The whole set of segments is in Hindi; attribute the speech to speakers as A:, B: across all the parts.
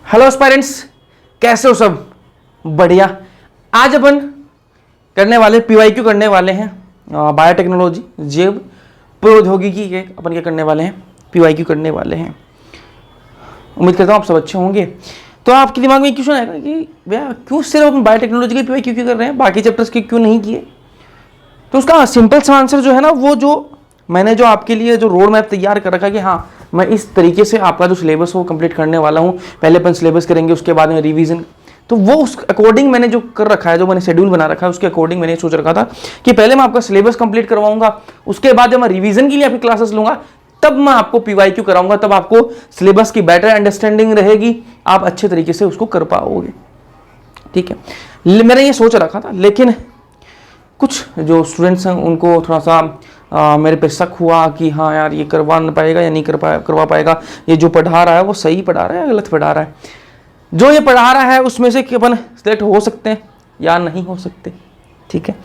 A: हेलो एस्पायरेंट्स, कैसे हो सब? बढ़िया। आज अपन करने वाले पीवाईक्यू करने वाले हैं बायोटेक्नोलॉजी जैव प्रौद्योगिकी के अपन क्या करने वाले हैं, पीवाईक्यू करने वाले हैं। उम्मीद करता हूँ आप सब अच्छे होंगे। तो आपके दिमाग में क्वेश्चन आएगा कि भैया क्यों सिर्फ अपन बायोटेक्नोलॉजी के पीवाईक्यू क्यों कर रहे हैं, बाकी चैप्टर्स के क्यों नहीं किए? तो उसका सिंपल सा आंसर जो है ना, वो जो मैंने जो आपके लिए जो रोड मैप तैयार कर रखा है कि हाँ मैं इस तरीके से आपका जो सिलेबस हो कंप्लीट करने वाला हूँ। पहले अपन सिलेबस करेंगे, उसके बाद में रिवीजन। तो वो उस अकॉर्डिंग मैंने जो कर रखा है, जो मैंने शेड्यूल बना रखा है, उसके अकॉर्डिंग मैंने सोच रखा था कि पहले मैं आपका सिलेबस कंप्लीट करवाऊंगा, उसके बाद जब मैं रिवीजन के लिए आपकी क्लासेस लूंगा तब मैं आपको पीवाईक्यू कराऊंगा, तब आपको सिलेबस की बेटर अंडरस्टैंडिंग रहेगी, आप अच्छे तरीके से उसको कर पाओगे। ठीक है, मैंने ये सोच रखा था, लेकिन कुछ जो स्टूडेंट्स हैं उनको थोड़ा सा मेरे पे शक हुआ कि हाँ यार ये करवा नहीं पाएगा या नहीं करवा पाएगा, ये जो पढ़ा रहा है वो सही पढ़ा रहा है या गलत पढ़ा रहा है। जो ये पढ़ा रहा है उसमें से अपन सिलेक्ट हो सकते हैं या नहीं हो सकते। ठीक है,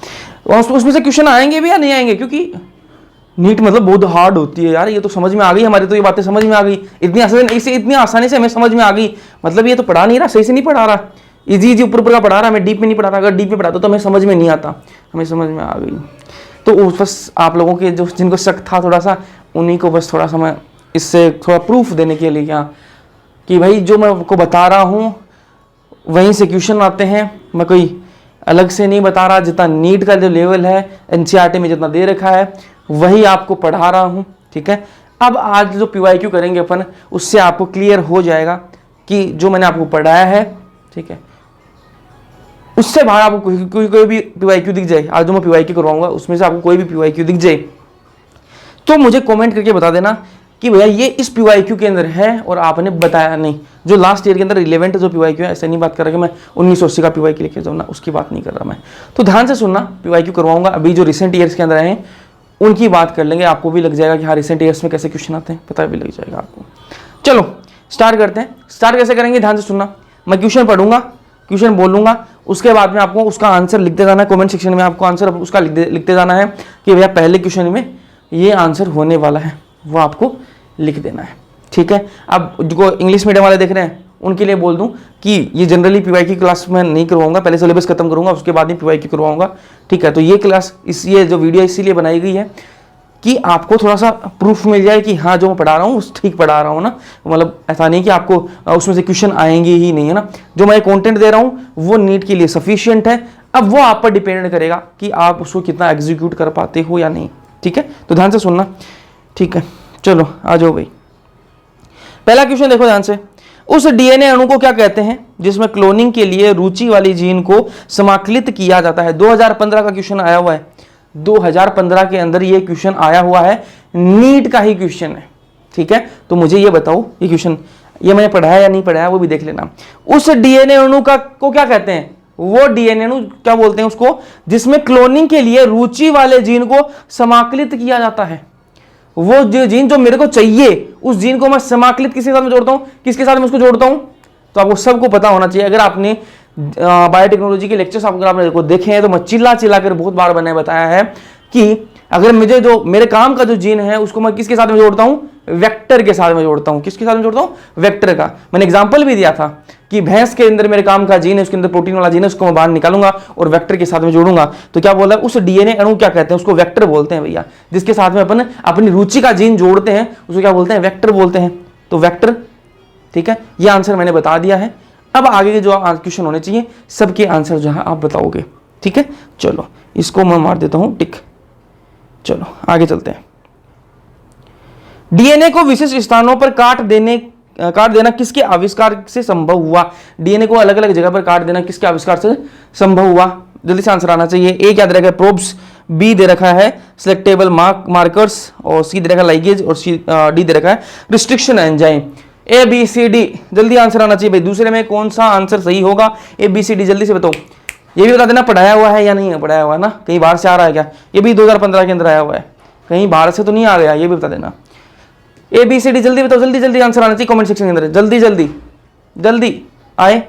A: उसमें से क्वेश्चन आएंगे भी या नहीं आएंगे, क्योंकि नीट मतलब बहुत हार्ड होती है यार। ये तो समझ में आ गई हमारी, तो ये बातें समझ में आ गई इतनी आसानी से हमें समझ में आ गई। मतलब ये तो पढ़ा नहीं रहा, सही से नहीं पढ़ा रहा, इजी ऊपर ऊपर का पढ़ा रहा, हमें डीप में नहीं पढ़ा रहा। अगर डीप में पढ़ाता तो हमें समझ में नहीं आता, हमें समझ में आ गई। तो बस आप लोगों के जो जिनको शक था थोड़ा सा, उन्हीं को बस थोड़ा सा मैं इससे थोड़ा प्रूफ देने के लिए क्या कि भाई जो मैं आपको बता रहा हूँ वहीं से क्वेश्चन आते हैं, मैं कोई अलग से नहीं बता रहा। जितना नीट का जो लेवल है एनसीईआरटी में जितना दे रखा है वही आपको पढ़ा रहा हूँ। ठीक है, अब आज जो पीवाईक्यू करेंगे अपन, उससे आपको क्लियर हो जाएगा कि जो मैंने आपको पढ़ाया है, ठीक है, उससे बाहर आपको कोई भी पीवाईक्यू दिख जाए, आज जो मैं पीवाईक्यू करवाऊंगा उसमें से आपको कोई भी पीवाईक्यू दिख जाए तो मुझे कमेंट करके बता देना कि भैया ये इस पीवाईक्यू के अंदर है और आपने बताया नहीं। जो लास्ट ईयर के अंदर रिलेवेंट जो पीवाईक्यू है, ऐसे नहीं बात कर रहा कि मैं 1980 का पीवाईक्यू लेके जाऊँ ना, उसकी बात नहीं कर रहा मैं। तो ध्यान से सुनना, पीवाईक्यू करवाऊंगा। अभी जो रिसेंट ईयर्स के अंदर आए हैं उनकी बात कर लेंगे, आपको भी लग जाएगा कि हाँ रिसेंट ईयर्स में कैसे क्वेश्चन आते हैं, पता भी लग जाएगा आपको। चलो स्टार्ट करते हैं। स्टार्ट कैसे करेंगे, ध्यान से सुनना। मैं क्वेश्चन पढ़ूंगा, क्वेश्चन बोलूंगा, उसके बाद में आपको उसका आंसर लिखते जाना है। कमेंट सेक्शन में आपको आंसर उसका लिखते जाना है कि भैया पहले क्वेश्चन में ये आंसर होने वाला है, वो आपको लिख देना है। ठीक है, अब जो इंग्लिश मीडियम वाले देख रहे हैं उनके लिए बोल दूं कि ये जनरली पीवाईक्यू क्लास में नहीं करवाऊंगा, पहले सिलेबस खत्म करूंगा, उसके बाद ही पीवाईक्यू करवाऊंगा। ठीक है, तो ये क्लास ये जो वीडियो इसीलिए बनाई गई है कि आपको थोड़ा सा प्रूफ मिल जाए कि हाँ जो मैं पढ़ा रहा हूँ ठीक पढ़ा रहा हूँ ना। मतलब ऐसा नहीं कि आपको उसमें से क्वेश्चन आएंगे ही नहीं, है ना। जो मैं कंटेंट दे रहा हूँ वो नीट के लिए सफिशिएंट है। अब वो आप पर डिपेंड करेगा कि आप उसको कितना एग्जीक्यूट कर पाते हो या नहीं। ठीक है, तो ध्यान से सुनना। ठीक है, चलो आ जाओ भाई। पहला क्वेश्चन देखो ध्यान से। उस डीएनए अणु को क्या कहते हैं जिसमें क्लोनिंग के लिए रुचि वाली जीन को समाकलित किया जाता है? 2015 का क्वेश्चन आया हुआ है, 2015 के अंदर ये क्वेश्चन आया हुआ है, नीट का ही क्वेश्चन है। ठीक है, तो मुझे ये बताओ ये क्वेश्चन ये मैंने पढ़ाया या नहीं पढ़ाया वो भी देख लेना। उस डीएनए अणु को क्या कहते हैं? वो डीएनए अणु क्या बोलते हैं उसको जिसमें क्लोनिंग के लिए रुचि वाले जीन को समाकलित किया जाता है। वो जो जीन जो मेरे को चाहिए उस जीन को मैं समाकलित किसके साथ में जोड़ता हूं, किसके साथ में उसको जोड़ता हूं? तो आपको सबको पता होना चाहिए। अगर आपने बायोटेक्नोलॉजी के लेक्चर्स अगर आपने को देखे हैं तो मैं चिल्ला कर बहुत बार मैंने बताया है कि अगर मुझे जो मेरे काम का जो जीन है उसको मैं किसके साथ में जोड़ता हूं? वेक्टर के साथ में जोड़ता हूं। किसके साथ में जोड़ता हूं? वेक्टर का। मैंने एग्जांपल भी दिया था कि भैंस के अंदर मेरे काम का जीन है, उसके अंदर प्रोटीन वाला जीन है, उसको मैं बाहर निकालूंगा और वेक्टर के साथ में जोड़ूंगा। तो क्या बोला, उस डीएनए अणु क्या कहते हैं? उसको वेक्टर बोलते हैं भैया। जिसके साथ में अपन अपनी रुचि का जीन जोड़ते हैं उसको क्या बोलते हैं? वेक्टर बोलते हैं। तो वेक्टर। ठीक है, ये आंसर मैंने बता दिया है। अब आगे के जो क्वेश्चन होने चाहिए सबके आंसर जो है आप बताओगे। ठीक है, चलो इसको मैं मार देता हूं टिक। चलो आगे चलते हैं। डीएनए को विशिष्ट स्थानों पर काट देना किसके आविष्कार से संभव हुआ? डीएनए को अलग अलग जगह पर काट देना किसके आविष्कार से संभव हुआ? जल्दी से आंसर आना चाहिए। ए क्या दे रखा है? प्रोब्स। बी दे रखा है सिलेक्टेबल मार्कर्स, और सी दे रखा है लाइगेज, और डी दे रखा है restriction enzyme. A B C D, जल्दी आंसर आना चाहिए भाई। दूसरे में कौन सा आंसर सही होगा? ए बी सी डी, जल्दी से बताओ। ये भी बता देना पढ़ाया हुआ है या नहीं है पढ़ाया हुआ है ना, कहीं बाहर से आ रहा है क्या? ये भी 2015 के अंदर आया हुआ है, कहीं बाहर से तो नहीं आ गया, ये भी बता देना। ए बी सी डी जल्दी बताओ, जल्दी जल्दी आंसर आना चाहिए कमेंट सेक्शन के अंदर। जल्दी जल्दी जल्दी आए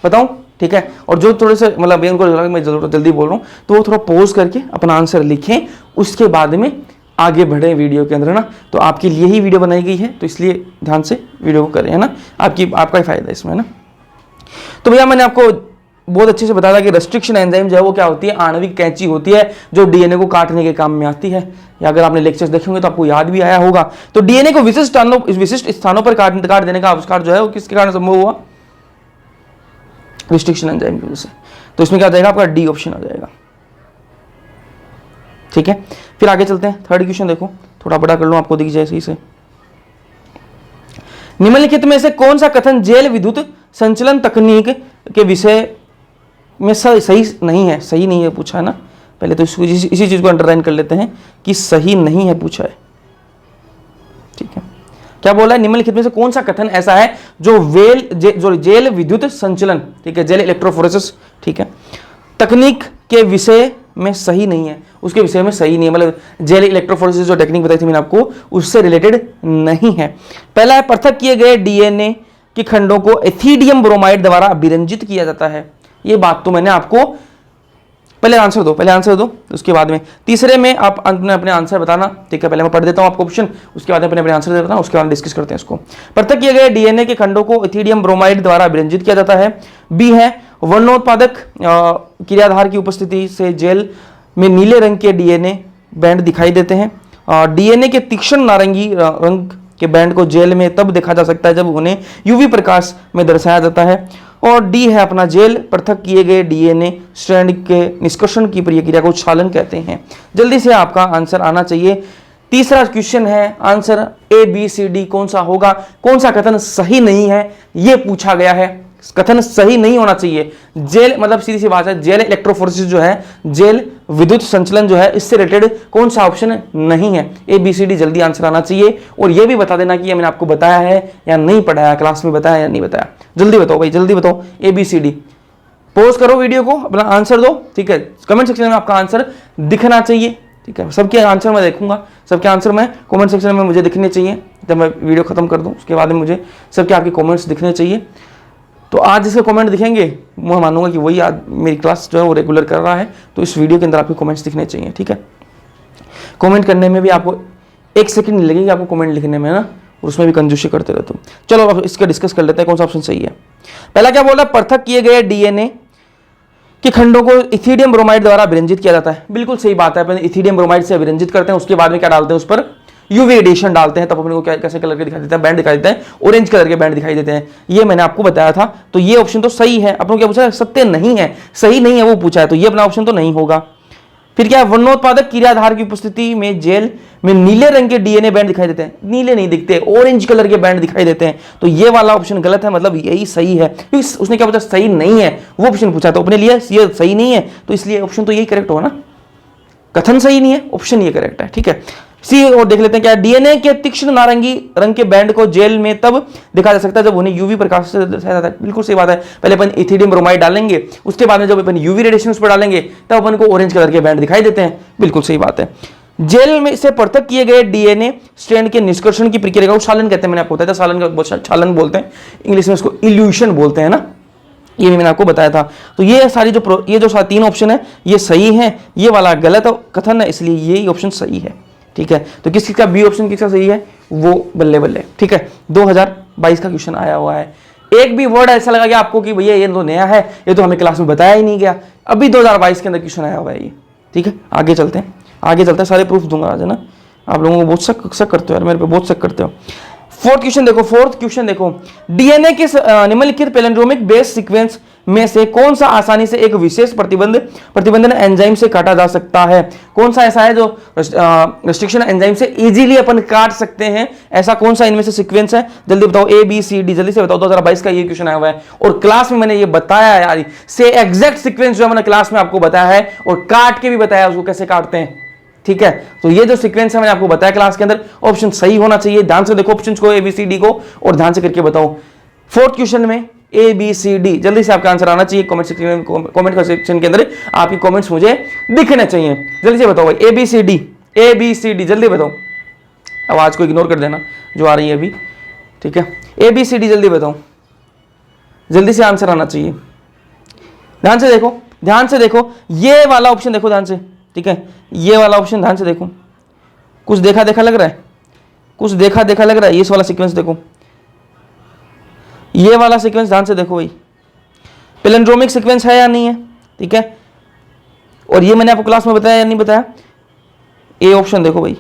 A: बताऊं? ठीक है, और जो थोड़े से मतलब उनको लगा मैं जल्दी बोल रहा हूँ तो वो थोड़ा पॉज करके अपना आंसर लिखें, उसके बाद में आगे बढ़े वीडियो के अंदर, है ना। तो आपके लिए ही वीडियो बनाई गई है, तो इसलिए ध्यान से वीडियो को करें, है ना। आपका ही फायदा है इसमें, है ना। तो भैया मैंने आपको बहुत अच्छे से बताया था कि रेस्ट्रिक्शन एंजाइम जो है वो क्या होती है, आणविक कैंची होती है जो डीएनए को काटने के काम में आती है। या अगर आपने लेक्चर्स देखे होंगे तो आपको याद भी आया होगा। तो डीएनए को विशिष्ट स्थानों पर काट देने का आविष्कार जो है वो किसके कारण संभव हुआ, रेस्ट्रिक्शन एंजाइम की वजह से। तो इसमें क्या आ जाएगा, आपका डी ऑप्शन आ जाएगा। ठीक है, फिर आगे चलते हैं। थर्ड क्वेश्चन देखो, थोड़ा बड़ा कर लो, आपको दिख जाए सही से। निम्नलिखित में से कौन सा कथन जेल विद्युत संचलन तकनीक के विषय में सही नहीं है, सही नहीं है पूछा है ना। पहले तो इसी चीज को अंडरलाइन कर लेते हैं कि सही नहीं है पूछा है। ठीक है, क्या बोला है, निम्नलिखित में से कौन सा कथन ऐसा है जो जेल विद्युत संचलन, ठीक है, जेल इलेक्ट्रोफोरेसिस, ठीक है, तकनीक के विषय में सही नहीं है, उसके विषय में सही नहीं है, मतलब जेल इलेक्ट्रोफोरेसिस जो टेक्निक बताई थी मैंने आपको, उससे रिलेटेड नहीं है। पहला है, पृथक किए गए डीएनए के खंडों को एथिडियम ब्रोमाइड द्वारा अभिरंजित किया जाता है। ये बात तो मैंने आपको, पहले आंसर दो उसके बाद में तीसरे में आप अंत में अपने आंसर बताना। ठीक है, पहले मैं पढ़ देता हूं आपको ऑप्शन, उसके बाद अपने आंसर दे देता हूं, उसके बाद डिस्कस करते हैं इसको। पृथक किए गए डीएनए के खंडों को एथिडियम ब्रोमाइड द्वारा अभिरंजित किया जाता है। बी है, वर्णोत्पादक क्रियाधार की उपस्थिति से जेल में नीले रंग के डीएनए बैंड दिखाई देते हैं। डीएनए के तीक्ष्ण नारंगी रंग के बैंड को जेल में तब देखा जा सकता है जब उन्हें यूवी प्रकाश में दर्शाया जाता है। और डी है अपना, जेल पृथक किए गए डीएनए स्ट्रैंड के निष्कर्षण की प्रक्रिया को क्षालन कहते हैं। जल्दी से आपका आंसर आना चाहिए। तीसरा क्वेश्चन है, answer A B C D कौन सा होगा, कौन सा कथन सही नहीं है, यह पूछा गया है। कथन सही नहीं होना चाहिए। जेल मतलब सीधी सी बात है, जेल इलेक्ट्रोफोरेसिस जो है, जेल विद्युत संचलन जो है, इससे रिलेटेड कौन सा ऑप्शन नहीं है। ए बी सी डी जल्दी आंसर आना चाहिए। और यह भी बता देना कि ये मैंने आपको बताया है या नहीं पढ़ाया, क्लास में बताया या नहीं बताया। जल्दी बताओ भाई, जल्दी बताओ। A B C D pause करो वीडियो को, अपना आंसर दो। ठीक है, कमेंट सेक्शन में आपका आंसर दिखना चाहिए। ठीक है, सबके आंसर मैं देखूंगा, सबके आंसर मैं कमेंट सेक्शन में मुझे दिखने चाहिए। जब मैं वीडियो खत्म कर दूं उसके बाद में मुझे सबके आपके कमेंट्स दिखने चाहिए। तो आज जिसके कमेंट दिखेंगे मैं मानूंगा कि वही आज मेरी क्लास जो है वो रेगुलर कर रहा है। तो इस वीडियो के अंदर आपके कमेंट्स दिखने चाहिए। ठीक है, कमेंट करने में भी आपको 1 सेकंड नहीं लगेगी आपको कमेंट लिखने में, ना, और उसमें भी कंजूसी करते रहते हो। चलो अब इसका डिस्कस कर लेते हैं कौन सा ऑप्शन सही है। पहला क्या बोल रहा है, पृथक किए गए डीएनए के खंडों को इथिडियम ब्रोमाइड द्वारा अभिरंजित किया जाता है। बिल्कुल सही बात है, अपने इथिडियम ब्रोमाइड से अभिरंजित करते हैं, उसके बाद में क्या डालते हैं उस पर, यूवी रेडिएशन डालते हैं, तब अपने को क्या कैसे कलर के दिखाई देता है, बैंड दिखाई देता है, ऑरेंज कलर के बैंड दिखाई देते हैं। ये मैंने आपको बताया था। तो ये ऑप्शन तो सही है। अपनों क्या पूछा है, सत्य नहीं है, सही नहीं है वो पूछा है, तो ये अपना ऑप्शन तो नहीं होगा। फिर क्या है, वर्णोत्पादक क्रियाधार की उपस्थिति में जेल में नीले रंग के डीएनए बैंड दिखाई देते हैं। नीले नहीं दिखते, ऑरेंज कलर के बैंड दिखाई देते हैं। तो ये वाला ऑप्शन गलत है, मतलब यही सही है। क्योंकि उसने क्या पूछा, सही नहीं है वो ऑप्शन पूछा, तो अपने लिए ये सही नहीं है, तो इसलिए ऑप्शन तो यही करेक्ट होगा ना। कथन सही नहीं है, ऑप्शन ये करेक्ट है। ठीक है, सी और देख लेते हैं क्या, डीएनए के तीक्ष्ण नारंगी रंग के बैंड को जेल में तब देखा जा सकता है जब उन्हें यूवी प्रकाश से दर्शाया जाता है। बिल्कुल सही बात है। पहले अपन इथिडियम ब्रोमाइड डालेंगे, उसके बाद में जब अपन यूवी रेडिएशन उस पर डालेंगे तब अपन को ऑरेंज कलर के बैंड दिखाई देते हैं। बिल्कुल सही बात है। जेल में से पृथक किए गए डीएनए स्ट्रैंड के निष्कर्षण की प्रक्रिया को क्षालन कहते हैं। मैंने आपको बताया था, क्षालन का क्षालन बोलते हैं, इंग्लिश में इसको इल्यूशन बोलते हैं ना, ये भी मैंने आपको बताया था। तो ये सारी जो 3 ऑप्शन है ये सही है, ये वाला गलत कथन है, इसलिए यही ऑप्शन सही है। ठीक है, तो किसका बी ऑप्शन किसका सही है, वो बल्ले बल्ले। ठीक है, 2022 का क्वेश्चन आया हुआ है। एक भी वर्ड ऐसा लगा कि आपको कि भैया ये तो नया है, ये तो हमें क्लास में बताया ही नहीं गया, अभी 2022 के अंदर क्वेश्चन आया हुआ है ये। ठीक है, आगे चलते हैं, सारे प्रूफ दूंगा आज, है ना। आप लोगों को बहुत शक करते हो यार, मेरे पे बहुत शक करते हो। फोर्थ क्वेश्चन देखो, डीएनए के निम्नलिखित पैलिंड्रोमिक बेस सीक्वेंस में से कौन सा आसानी से एक विशेष प्रतिबंधन एंजाइम से काटा जा सकता है। कौन सा ऐसा है जो रेस्ट्रिक्शन एंजाइम से इजीली अपन काट सकते हैं, ऐसा कौन सा इनमें से सीक्वेंस है, जल्दी बताओ। ए बी सी डी, जल्दी से बताओ। 2022 का ये क्वेश्चन आया हुआ है और क्लास में मैंने ये बताया है यार, से एग्जैक्ट सीक्वेंस जो मैंने क्लास में आपको बताया है और काट के भी बताया उसको कैसे काटते हैं। ठीक है, तो ये जो सीक्वेंस है मैंने आपको बताया क्लास के अंदर, ऑप्शन सही होना चाहिए। ध्यान से देखो ऑप्शंस को, ए बी सी डी को, और ध्यान से करके बताओ। फोर्थ क्वेश्चन में ए बी सी डी, जल्दी से आपका आंसर आना चाहिए। कमेंट सेक्शन के अंदर आपकी कमेंट्स मुझे दिखने चाहिए। जल्दी से बताओ भाई, ए बी सी डी, जल्दी बताओ। आवाज को इग्नोर कर देना जो आ रही है अभी। ठीक है, ए बी सी डी जल्दी बताओ, जल्दी से आंसर आना चाहिए। ध्यान से देखो, ये वाला ऑप्शन देखो ध्यान से। ठीक है, ये वाला ऑप्शन ध्यान से देखो, कुछ देखा देखा लग रहा है, कुछ देखा देखा लग रहा है। ये वाला सीक्वेंस देखो, ये वाला सीक्वेंस ध्यान से देखो भाई, पैलिंड्रोमिक सीक्वेंस है या नहीं है, ठीक है। और ये मैंने आपको क्लास में बताया या नहीं बताया, ए ऑप्शन देखो भाई,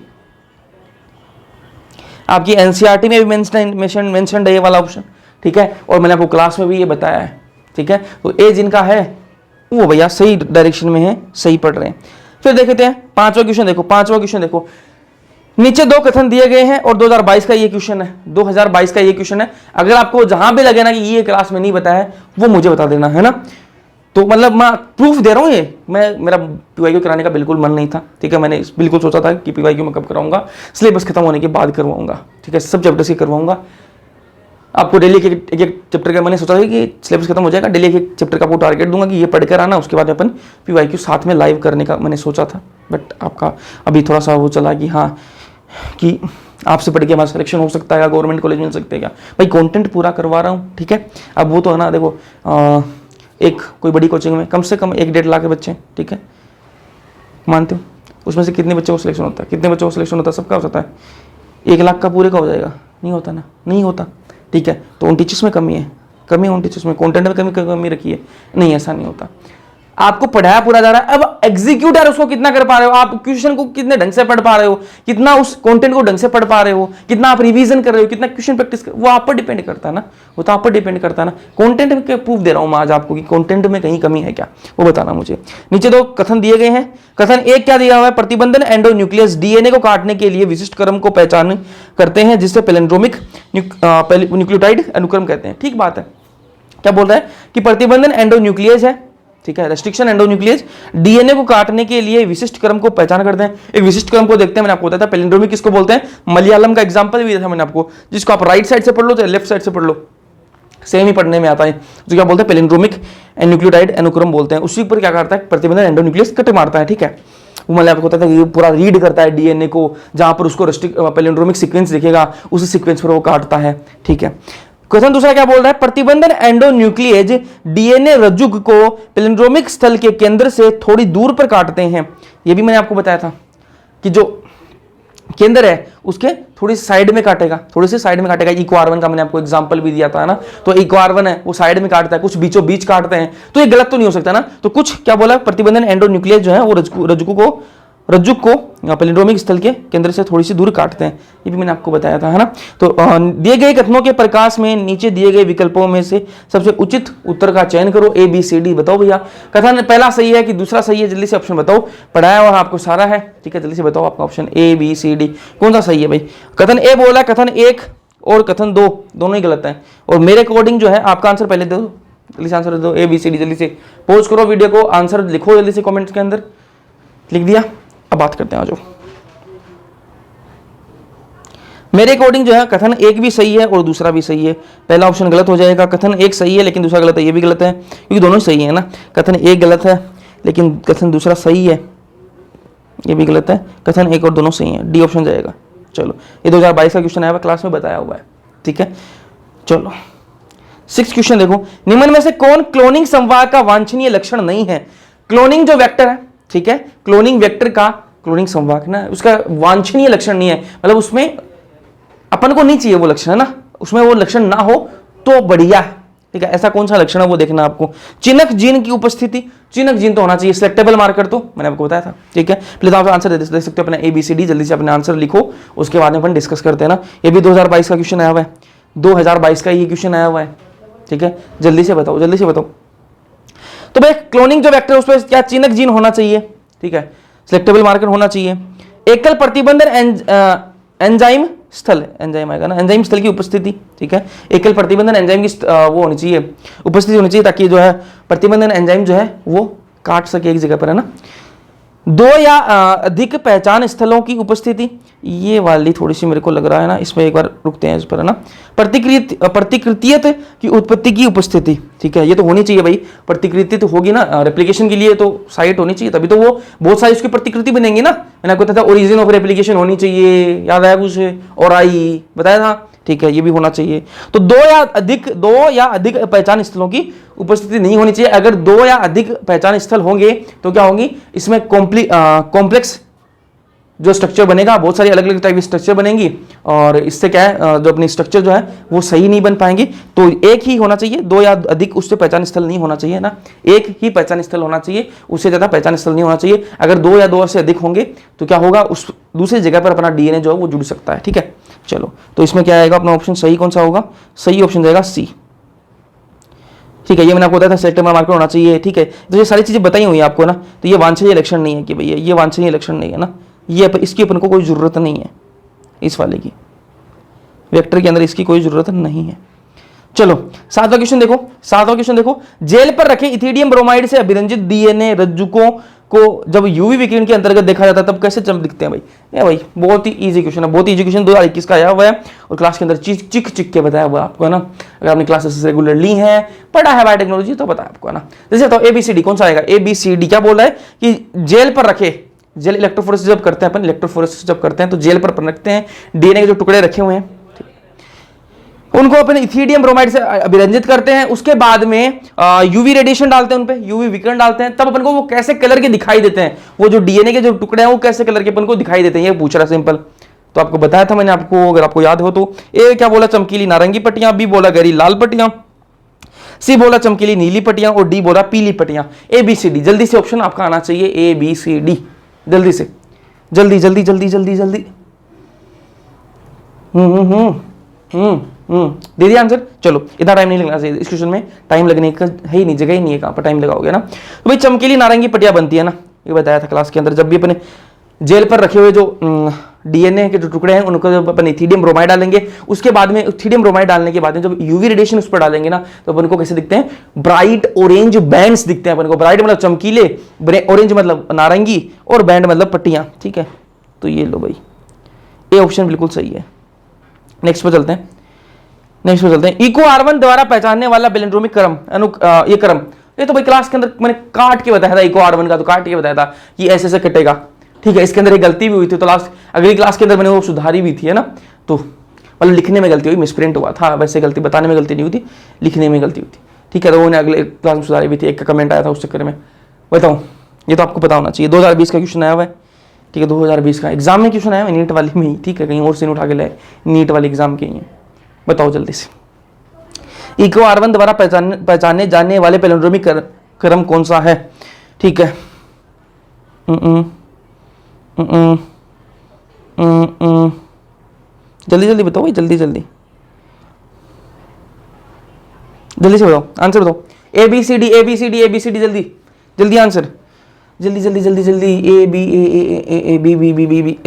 A: आपकी एनसीईआरटी में भी मेंशन्ड है ये वाला ऑप्शन, ठीक है। और मैंने आपको क्लास में भी ये बताया है, ठीक है। तो ए जिनका है वो भैया सही डायरेक्शन में है, सही पढ़ रहे हैं। फिर देखते हैं पांचवा क्वेश्चन देखो, पांचवा क्वेश्चन देखो, नीचे दो कथन दिए गए हैं और 2022 का ये क्वेश्चन है, 2022 का ये क्वेश्चन है। अगर आपको जहां भी लगे ना कि ये क्लास में नहीं बताया है, वो मुझे बता देना, है ना। तो मतलब मैं प्रूफ दे रहा हूँ, ये मेरा पीवाईक्यू कराने का बिल्कुल मन नहीं था, ठीक है। मैंने बिल्कुल सोचा था कि पीवाईक्यू मैं कब कराऊंगा, सिलेबस खत्म होने के बाद करवाऊंगा, ठीक है। सब चैप्टर्स के करवाऊंगा आपको, डेली एक एक चैप्टर का मैंने सोचा था कि सिलेबस खत्म हो जाएगा, डेली एक चैप्टर का आपको टारगेट दूंगा कि ये पढ़कर आना, उसके बाद अपन पीवाईक्यू साथ में लाइव करने का मैंने सोचा था। बट आपका अभी थोड़ा सा वो चला कि हाँ कि आपसे पढ़ के हमारा सिलेक्शन हो सकता है, गवर्नमेंट कॉलेज मिल सकते हैं क्या, भाई कंटेंट पूरा करवा रहा हूँ, ठीक है। अब वो तो है ना, देखो एक कोई बड़ी कोचिंग में कम से कम 1-1.5 लाख के बच्चे, ठीक है, मानते हो, उसमें से कितने बच्चों को सिलेक्शन होता है, कितने बच्चों को सिलेक्शन होता है, सबका हो सकता है। 1 लाख का पूरे का हो जाएगा, नहीं होता ना, नहीं होता, ठीक है। तो उन टीचर्स में कमी है, कमी है उन टीचर्स में, कंटेंट में कमी रखी है, नहीं ऐसा नहीं होता। आपको पढ़ाया पूरा जा रहा है, अब एग्जीक्यूट यार उसको कितना कर पा रहे हो, आप क्वेश्चन को कितने ढंग से पढ़ पा रहे हो, कितना उस कंटेंट को ढंग से पढ़ पा रहे हो, कितना आप रिवीजन कर रहे हो, कितना क्वेश्चन प्रैक्टिस कर, वो आप पर डिपेंड करता है ना, वो तो आप पर डिपेंड करता है ना। कंटेंट में प्रूफ दे रहा हूं मैं आज आपको कि कंटेंट में कहीं कमी है क्या, वो बताना मुझे। नीचे दो कथन दिए गए हैं, कथन एक क्या दिया हुआ है, प्रतिबंधन एंडोन्यूक्लियस डीएनए को काटने के लिए विशिष्ट क्रम को पहचान करते हैं जिससे पैलिंड्रोमिक न्यूक्लियोटाइड अनुक्रम कहते हैं। ठीक बात है, क्या बोल रहा है कि प्रतिबंधन एंडोन्यूक्लियस है, ठीक है, रेस्ट्रिक्शन एंडोन्यूक्लियस डीएनए को काटने के लिए विशिष्ट क्रम को पहचान करते हैं। एक विशिष्ट क्रम को देखते हैं, मैंने आपको बताया था पैलिंड्रोमिक किसको बोलते हैं, मलयालम का एग्जांपल भी दिया था मैंने आपको, जिसको आप राइट साइड से पढ़ लो चाहे लेफ्ट साइड से पढ़ लो, सेम ही पढ़ने में आता है। जो क्या बोलते हैं, पैलिंड्रोमिक न्यूक्लियोटाइड अनुक्रम बोलते हैं। उसी पर क्या करता है, प्रतिबंधन एंडोन्यूक्लियस कट मारता है, ठीक है। वो मैंने आपको बताया था कि पूरा रीड करता है डीएनए को, जहां पर उसको पैलिंड्रोमिक सीक्वेंस दिखेगा उसी सीक्वेंस पर वो काटता है, ठीक है। क्वेश्चन दूसरा क्या बोल रहा है, प्रतिबंधन एंडोन्यूक्लियेज डीएनए रज्जुक को पैलिंड्रोमिक स्थल के केंद्र से थोड़ी दूर पर काटते हैं। यह भी मैंने आपको बताया था कि जो केंद्र है उसके थोड़ी साइड में काटेगा, थोड़ी सी साइड में काटेगा। इक्वारवन का मैंने आपको एग्जांपल भी दिया था ना, तो इक्वारवन है वो साइड में काटता है, कुछ बीचों बीच काटते हैं, तो ये गलत तो नहीं हो सकता ना। तो कुछ क्या बोला, प्रतिबंधन एंडोन्यूक्लियस जो है वो रज्जुक को पैलिंड्रोमिक स्थल के केंद्र से थोड़ी सी दूर काटते हैं, ये भी मैंने आपको बताया था, है ना। तो दिए गए कथनों के प्रकाश में नीचे दिए गए विकल्पों में से सबसे उचित उत्तर का चयन करो, ए बी सी डी बताओ भैया। कथन पहला सही है कि दूसरा सही है, जल्दी से ऑप्शन बताओ, पढ़ाया हुआ आपको सारा है, ठीक है, जल्दी से बताओ आपका option A B C D कौन सा सही है भाई। कथन ए बोला, कथन 1 और कथन 2 दोनों ही गलत है, और मेरे अकॉर्डिंग जो है आपका आंसर पहले दो, जल्दी से आंसर दो, ए बी सी डी। जल्दी से पॉज करो वीडियो को, आंसर लिखो जल्दी से कमेंट्स के अंदर, लिख दिया। अब बात करते हैं, आ जाओ। मेरे अकॉर्डिंग जो है कथन 1 भी सही है और दूसरा भी सही है, पहला ऑप्शन गलत हो जाएगा। कथन 1 सही है लेकिन दूसरा गलत है, ये भी गलत है क्योंकि दोनों सही है ना। कथन 1 गलत है लेकिन कथन दूसरा सही है, ये भी गलत है। कथन 1 और दोनों सही है, डी ऑप्शन जाएगा। चलो, ये 2022 का क्वेश्चन आया हुआ, क्लास में बताया हुआ है, ठीक है। चलो 6 क्वेश्चन देखो, निम्न में से कौन क्लोनिंग संवाहक का वांछनीय लक्षण नहीं है। क्लोनिंग जो वेक्टर है, ठीक है, क्लोनिंग वेक्टर का क्लोनिंग संवाहक ना उसका वांछनीय लक्षण नहीं है, मतलब उसमें अपन को नहीं चाहिए वो लक्षण, है ना, उसमें वो लक्षण ना हो तो बढ़िया है, ठीक है। ऐसा कौन सा लक्षण है वो देखना आपको। चिन्हक जीन की उपस्थिति, चिन्हक जीन तो होना चाहिए, सिलेक्टेबल मार्कर तो मैंने आपको बताया था, ठीक है। प्लीज आप आंसर दे सकते हो अपना ए बी सी डी, जल्दी से अपने आंसर लिखो, उसके बाद में अपन डिस्कस करते हैं ना। ये भी 2022 का क्वेश्चन आया हुआ है, 2022 का ये क्वेश्चन आया हुआ है, ठीक है। जल्दी से बताओ, जल्दी से बताओ। तो भाई क्लोनिंग जो वेक्टर है उस पर क्या चिन्हक जीन होना चाहिए, ठीक है, सिलेक्टेबल मार्कर होना चाहिए। एकल प्रतिबंधन एंजाइम स्थल, एंजाइम आएगा ना, एंजाइम स्थल की उपस्थिति, ठीक है। एकल प्रतिबंधन एंजाइम की वो होनी चाहिए, उपस्थिति होनी चाहिए, ताकि जो है प्रतिबंधन एंजाइम जो है वो काट सके एक जगह पर, है ना। 2 या अधिक पहचान स्थलों की उपस्थिति, ये वाली थोड़ी सी मेरे को लग रहा है ना, इसमें एक बार रुकते हैं इस पर, है ना। प्रतिकृतियत की उत्पत्ति की उपस्थिति, ठीक है, ये तो होनी चाहिए भाई, प्रतिकृति तो होगी ना, रेप्लिकेशन के लिए तो साइट होनी चाहिए, तभी तो वो बहुत सारी उसकी प्रतिकृति बनेंगी ना। मैंने आपको बताया था ओरिजिन ऑफ रेप्लिकेशन होनी चाहिए, याद आया कुछ, और आई बताया था, ठीक है, ये भी होना चाहिए। तो 2 या अधिक पहचान स्थलों की उपस्थिति नहीं होनी चाहिए। अगर 2 या अधिक पहचान स्थल होंगे तो क्या होंगी, इसमें कॉम्प्लेक्स जो स्ट्रक्चर बनेगा, बहुत सारी अलग अलग टाइप की स्ट्रक्चर बनेंगी और इससे क्या है, जो अपनी स्ट्रक्चर जो है वो सही नहीं बन पाएंगे। तो एक ही होना चाहिए, दो या अधिक उससे पहचान स्थल नहीं होना चाहिए ना, एक ही पहचान स्थल होना चाहिए, उससे ज़्यादा पहचान स्थल नहीं होना चाहिए। अगर दो या दो से अधिक होंगे तो क्या होगा, उस दूसरी जगह पर अपना डीएनए जो है वो जुड़ सकता है। ठीक है, चलो तो इसमें क्या आएगा अपना ऑप्शन सही कौन सा होगा, सही ऑप्शन जाएगा सी। ठीक है, ये मैंने आपको बताया था सेलेक्टिव मार्कर होना चाहिए। ठीक है, तो ये सारी चीजें बताई हुई है आपको ना, तो ये वांछनीय लक्षण नहीं है कि भैया ये वांछनीय लक्षण नहीं है ना, ये इसकी अपन को कोई जरूरत नहीं है, इस वाले की वेक्टर के अंदर इसकी कोई जरूरत नहीं है। चलो 7वां क्वेश्चन देखो, 7वां क्वेश्चन देखो, जेल पर रखे इथिडियम ब्रोमाइड से अभिरंजित डीएनए रज्जुकों को जब यूवी विकिरण के अंतर्गत देखा जाता है तब कैसे चमक दिखते हैं भाई। ये भाई बहुत ही इजी क्वेश्चन है, बहुत ही इजी क्वेश्चन 2021 का आया हुआ है और क्लास के अंदर चिक चिक के बताया हुआ आपको है ना। अगर आपने क्लासेस रेगुलर ली हैं, पढ़ा है बायोटेक्नोलॉजी तो पता है आपको है ना। जैसे तो ABCD कौन सा आएगा, ABCD क्या बोल रहा है कि जेल पर रखे, जेल इलेक्ट्रोफोरेसिस जब करते हैं अपन, इलेक्ट्रोफोरेसिस जब करते हैं तो जेल पर रखते हैं, डीएनए के जो टुकड़े रखे हुए हैं उनको अपन इथिडियम ब्रोमाइड से अभिरंजित करते हैं, उसके बाद में यूवी रेडिएशन डालते हैं, उन पे यूवी विकिरण डालते हैं, तब अपन को वो कैसे कलर के दिखाई देते हैं, वो जो डीएनए के जो टुकड़े हैं वो कैसे कलर के अपन को दिखाई देते हैं, ये पूछ रहा है सिंपल। तो आपको बताया था मैंने आपको, अगर आपको याद हो तो। ए क्या बोला, चमकीली नारंगी पट्टियां, बी बोला गहरी लाल पट्टियां, सी बोला चमकीली नीली पट्टियां और डी बोला पीली पट्टियां। ABCD जल्दी से ऑप्शन आपका आना चाहिए, ABCD जल्दी से, जल्दी जल्दी जल्दी जल्दी जल्दी। दे दिया आंसर। चलो इतना टाइम नहीं लगना चाहिए इस क्वेश्चन में, टाइम लगने का है ही नहीं, जगह ही नहीं है, कहां पर टाइम लगाओगे ना। तो भाई चमकीली नारंगी पट्टियां बनती है ना, ये बताया था क्लास के अंदर, जब भी अपने जेल पर रखे हुए जो डीएनए के जो टुकड़े हैं उनको जब अपन इथिडियम ब्रोमाइड डालेंगे, उसके बाद में इथिडियम ब्रोमाइड डालने के बाद में जब यूवी रेडिएशन उस पर डालेंगे ना, तो अपन को कैसे दिखते हैं, ब्राइट ऑरेंज बैंड्स दिखते हैं अपन को। ब्राइट मतलब चमकीले, ऑरेंज मतलब नारंगी और बैंड मतलब पट्टियां। ठीक है, तो ये लो भाई, ये ऑप्शन बिल्कुल सही है। नेक्स्ट पे चलते हैं, नेक्स्ट पे चलते हैं। इको R1 द्वारा पहचानने वाला पैलिंड्रोमिक क्रम, ये क्रम, ये तो भाई क्लास के अंदर मैंने काट के बताया था, इको R1 का तो काट के बताया था कि ऐसे ऐसे कटेगा। ठीक है, इसके अंदर एक गलती भी हुई थी, तो लास्ट अगली क्लास के अंदर मैंने वो सुधारी भी थी है ना, तो मतलब लिखने में गलती हुई, मिसप्रिंट हुआ था, वैसे गलती बताने में गलती नहीं हुई थी, लिखने में गलती हुई थी। ठीक है, तो उन्हें अगले क्लास में सुधारी भी थी, एक का कमेंट आया था उस चक्कर में। बताऊँ, ये तो आपको पता होना चाहिए, 2020 का क्वेश्चन आया हुआ है। ठीक है, 2020 का एग्जाम में क्वेश्चन आया हुआ, नीट वाली में ही। ठीक है, कहीं और से उठा के लाए, नीट वाली एग्जाम के ही है। बताओ जल्दी से, इको R1 द्वारा पहचाने जाने वाले पैलिंड्रोमिक क्रम कौन सा है। ठीक है, जल्दी जल्दी बताओ भाई, जल्दी जल्दी जल्दी से बताओ, आंसर बताओ। ABCD ABCD ABCD जल्दी जल्दी आंसर, जल्दी जल्दी जल्दी जल्दी। A B